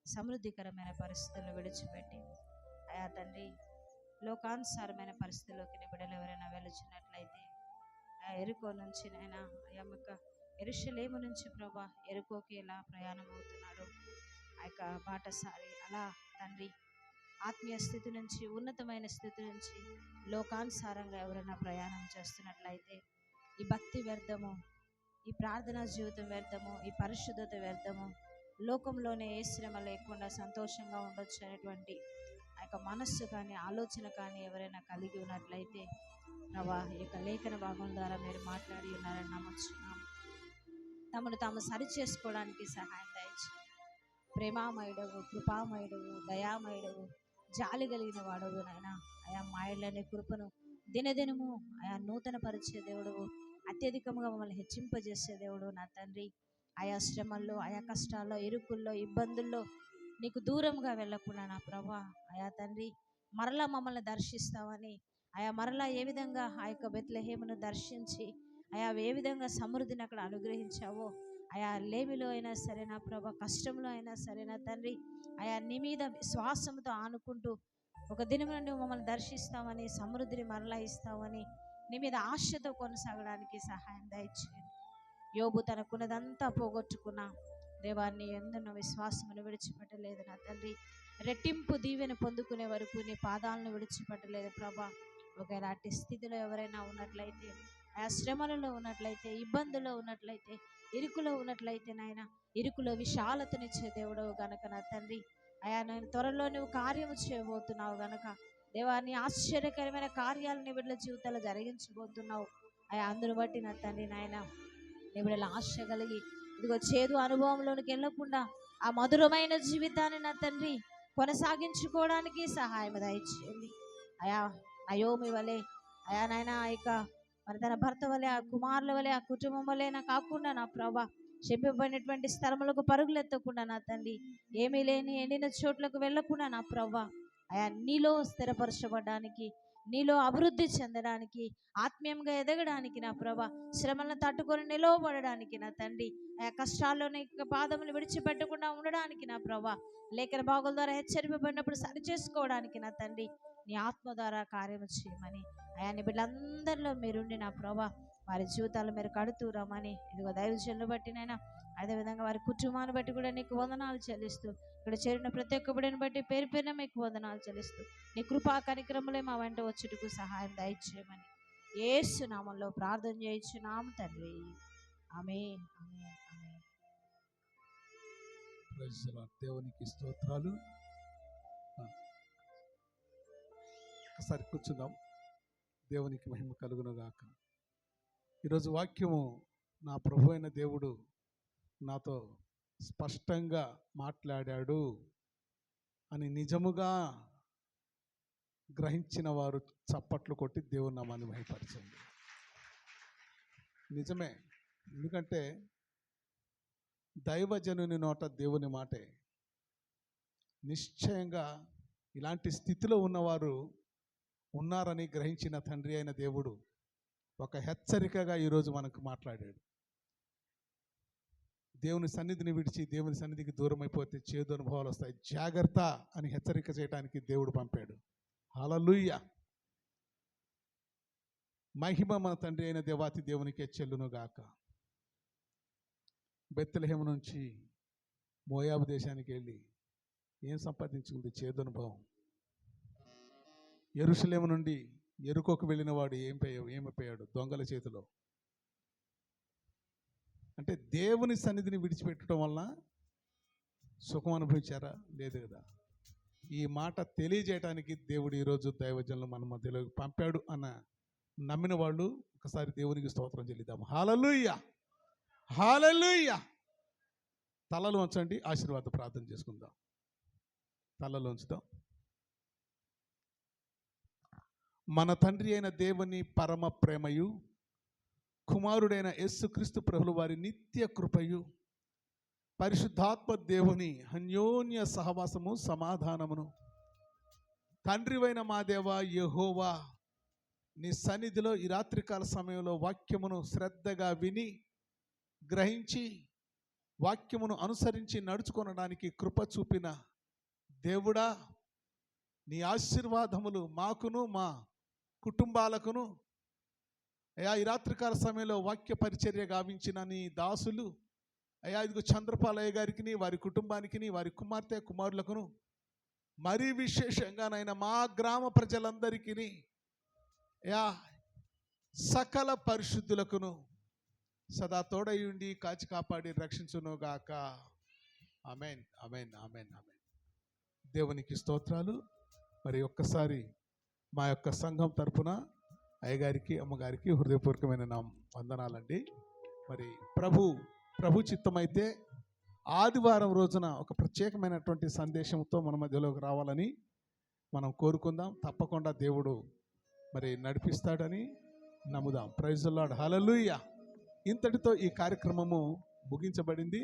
సమృద్ధికరమైన పరిస్థితులను విడిచిపెట్టి అయా తండ్రి లోకానుసారమైన పరిస్థితుల్లోకి నీ బిడ్డలు ఎవరైనా వెలుచున్నట్లయితే ఆ ఎరుకో నుంచి నైనా అయా యొక్క యెరూషలేము నుంచి ప్రభా ఎరుకోకి ఎలా ప్రయాణం అవుతున్నాడు ఆ యొక్క బాటసారి, అలా తండ్రి ఆత్మీయ స్థితి నుంచి, ఉన్నతమైన స్థితి నుంచి లోకానుసారంగా ఎవరైనా ప్రయాణం చేస్తున్నట్లయితే ఈ భక్తి వ్యర్థము, ఈ ప్రార్థనా జీవితం వ్యర్థము, ఈ పరిశుద్ధత వ్యర్థము, లోకంలోనే ఏ శ్రమ లేకుండా సంతోషంగా ఉండొచ్చు అనేటువంటి ఆ యొక్క మనస్సు కానీ ఆలోచన కానీ ఎవరైనా కలిగి ఉన్నట్లయితే ప్రభా ఈ యొక్క లేఖన భాగం ద్వారా మీరు మాట్లాడి ఉన్నారని నమ్ముచున్నాం. తమను తాము సరి చేసుకోవడానికి సహాయం దయచేయండి. ప్రేమామయుడవు, కృపామయుడవు, దయామయుడవు, జాలి కలిగిన వాడవు నాయన. ఆయా మాయలనే కృపను దినదినము ఆయా నూతన పరిచయ దేవుడు, అత్యధికంగా మమ్మల్ని హెచ్చింపజేసే దేవుడు నా తండ్రి. ఆయా శ్రమల్లో, ఆయా కష్టాల్లో, ఇరుకుల్లో, ఇబ్బందుల్లో నీకు దూరంగా వెళ్ళకుండా నా ప్రభా ఆయా తండ్రి మరలా మమ్మల్ని దర్శిస్తామని, ఆయా మరలా ఏ విధంగా ఆ యొక్క బెత్లెహేమును దర్శించి ఆయా ఏ విధంగా సమృద్ధిని అక్కడ అనుగ్రహించావో, ఆయా లేమిలో అయినా సరే నా ప్రభా, కష్టంలో అయినా సరే నా తండ్రి ఆయా నీ మీద విశ్వాసంతో ఆనుకుంటూ ఒక దినమున నువ్వు మమ్మల్ని దర్శిస్తామని, సమృద్ధిని మరలా ఇస్తామని, నీ మీద ఆశతో కొనసాగడానికి సహాయం దయచేయండి. యోబు తనకున్నదంతా పోగొట్టుకున్నా దేవాన్ని ఎందున్న విశ్వాసమును విడిచిపెట్టలేదు నా తండ్రి. రెట్టింపు దీవెన పొందుకునే వరకు నీ పాదాలను విడిచిపెట్టలేదు ప్రభా. ఒకవేళ అట్టి స్థితిలో ఎవరైనా ఉన్నట్లయితే, ఆ శ్రమలలో ఉన్నట్లయితే, ఇబ్బందుల్లో ఉన్నట్లయితే, ఇరుకులో ఉన్నట్లయితే నాయన, ఇరుకులో విశాలతనిచ్చే దేవుడవు గనక నా తండ్రి అయా నేను త్వరలో నువ్వు కార్యము చేయబోతున్నావు గనక దేవాన్ని ఆశ్చర్యకరమైన కార్యాలను వీళ్ళ జీవితాల్లో జరిగించబోతున్నావు అయా. అందును బట్టి నా తండ్రి నాయన నీ బిడ్డల ఆశ కలిగి ఇదిగో చేదు అనుభవంలోనికి వెళ్ళకుండా ఆ మధురమైన జీవితాన్ని నా తండ్రి కొనసాగించుకోవడానికి సహాయం దయచేయండి అయా. నయోమి వలె అయా నాయన ఇక మరి తన భర్త వలె, ఆ కుమారుల వలె, ఆ కుటుంబం వలె నా కాకుండా నా ప్రభా చెప్పబడినటువంటి స్థలములకు పరుగులెత్తకుండా నా తండ్రి, ఏమీ లేని ఎండిన చోట్లకు వెళ్ళకుండా నా ప్రభా అయా నీలో స్థిరపరచబడడానికి, నీలో అభివృద్ధి చెందడానికి, ఆత్మీయంగా ఎదగడానికి నా ప్రభా, శ్రమలను తట్టుకొని నిలవబడడానికి నా తండ్రి, ఆ కష్టాల్లోని పాదములు విడిచిపెట్టకుండా ఉండడానికి నా ప్రభా, లేఖన భాగం ద్వారా హెచ్చరింపబడినప్పుడు సరి చేసుకోవడానికి నా తండ్రి నీ ఆత్మ ద్వారా కార్యము చేయమని అయా నీ బిడ్డలందరిలో మీరుండి నా ప్రభా వారి జీవితాలు మీరు కడుతూ రమ్మని ఇదిగో దైవజనులు బట్టినైనా, అదేవిధంగా వారి కుటుంబాన్ని బట్టి కూడా నీకు వందనాలు చెల్లిస్తూ, ఇక్కడ చేరిన ప్రతి ఒక్క బిడ్డని బట్టి పేరు పేరున మీకు వందనాలు చెల్లిస్తూ నీ కృపా కార్యక్రమంలో మా వెంట వచ్చుటకు సహాయం దయచేయమని యేసు నామములో ప్రార్థన చేయించున్నాము తండ్రి. ఆమేన్, ఆమేన్, ఆమేన్. దేవునికి స్తోత్రాలు. ఒకసారి కూర్చుందాం. దేవునికి మహిమ కలుగును గాక. ఈరోజు వాక్యము నా ప్రభు అయిన దేవుడు నాతో స్పష్టంగా మాట్లాడాడు అని నిజముగా గ్రహించిన వారు చప్పట్లు కొట్టి దేవుని నామాన్ని మహిమపరచండి. నిజమే, ఎందుకంటే దైవజనుని నోట దేవుని మాటే. నిశ్చయంగా ఇలాంటి స్థితిలో ఉన్నవారు ఉన్నారని గ్రహించిన తండ్రి అయిన దేవుడు ఒక హెచ్చరికగా ఈరోజు మనకు మాట్లాడాడు. దేవుని సన్నిధిని విడిచి దేవుని సన్నిధికి దూరం అయిపోతే చేదు అనుభవాలు వస్తాయి, జాగ్రత్త అని హెచ్చరిక చేయడానికి దేవుడు పంపాడు. హల్లెలూయా. మహిమ మన తండ్రి అయిన దేవాతి దేవునికే చెల్లును గాక. బెత్లెహేము నుంచి మోయాబు దేశానికి వెళ్ళి ఏం సంపాదించుకుంది? చేదు అనుభవం. యెరూషలేము నుండి ఎరుకోకు వెళ్ళిన వాడు ఏమైపోయాడు? దొంగల చేతిలో. అంటే దేవుని సన్నిధిని విడిచిపెట్టడం వలన సుఖం అనుభవించారా? లేదు కదా. ఈ మాట తెలియజేయడానికి దేవుడు ఈరోజు దైవజనులు మన మధ్యలోకి పంపాడు అన్న నమ్మిన వాళ్ళు ఒక్కసారి దేవునికి స్తోత్రం చెల్లిద్దాం. హల్లెలూయా, హల్లెలూయా. తలలు ఉంచండి, ఆశీర్వాద ప్రార్థన చేసుకుందాం. తలలు ఉంచుదాం. మన తండ్రి అయిన దేవుని పరమ ప్రేమయు, కుమారుడైన యేసుక్రీస్తు ప్రభుల వారి నిత్య కృపయు, పరిశుద్ధాత్మ దేవుని అన్యోన్య సహవాసము సమాధానమును తండ్రివైన మా దేవ యెహోవా నీ సన్నిధిలో ఈ రాత్రికాల సమయంలో వాక్యమును శ్రద్ధగా విని గ్రహించి వాక్యమును అనుసరించి నడుచుకొనడానికి కృప చూపిన దేవుడా, నీ ఆశీర్వాదములు మాకును మా కుటుంబాలకును అయ్యా, ఈ రాత్రికాల సమయంలో వాక్య పరిచర్య గావించిన నీ దాసులు అయ్యా, ఇదిగో చంద్రపాలయ్య గారికి, వారి కుటుంబానికి, వారి కుమార్తె కుమారులకును, మరీ విశేషంగానైనా మా గ్రామ ప్రజలందరికీ అయ్యా, సకల పరిశుద్ధులకును సదా తోడయుండి కాచి కాపాడి రక్షించునుగాక. ఆమేన్, ఆమేన్, ఆమేన్, ఆమేన్. దేవునికి స్తోత్రాలు. మరి ఒక్కసారి మా యొక్క సంఘం తరపున అయ్యగారికి అమ్మగారికి హృదయపూర్వకమైన నా వందనాలండి. మరి ప్రభు చిత్తమైతే ఆదివారం రోజున ఒక ప్రత్యేకమైనటువంటి సందేశంతో మన మధ్యలోకి రావాలని మనం కోరుకుందాం. తప్పకుండా దేవుడు మరి నడిపిస్తాడని నమ్ముదాం. ప్రైజ్ ది లార్డ్, హల్లెలూయా. ఇంతటితో ఈ కార్యక్రమము ముగించబడింది.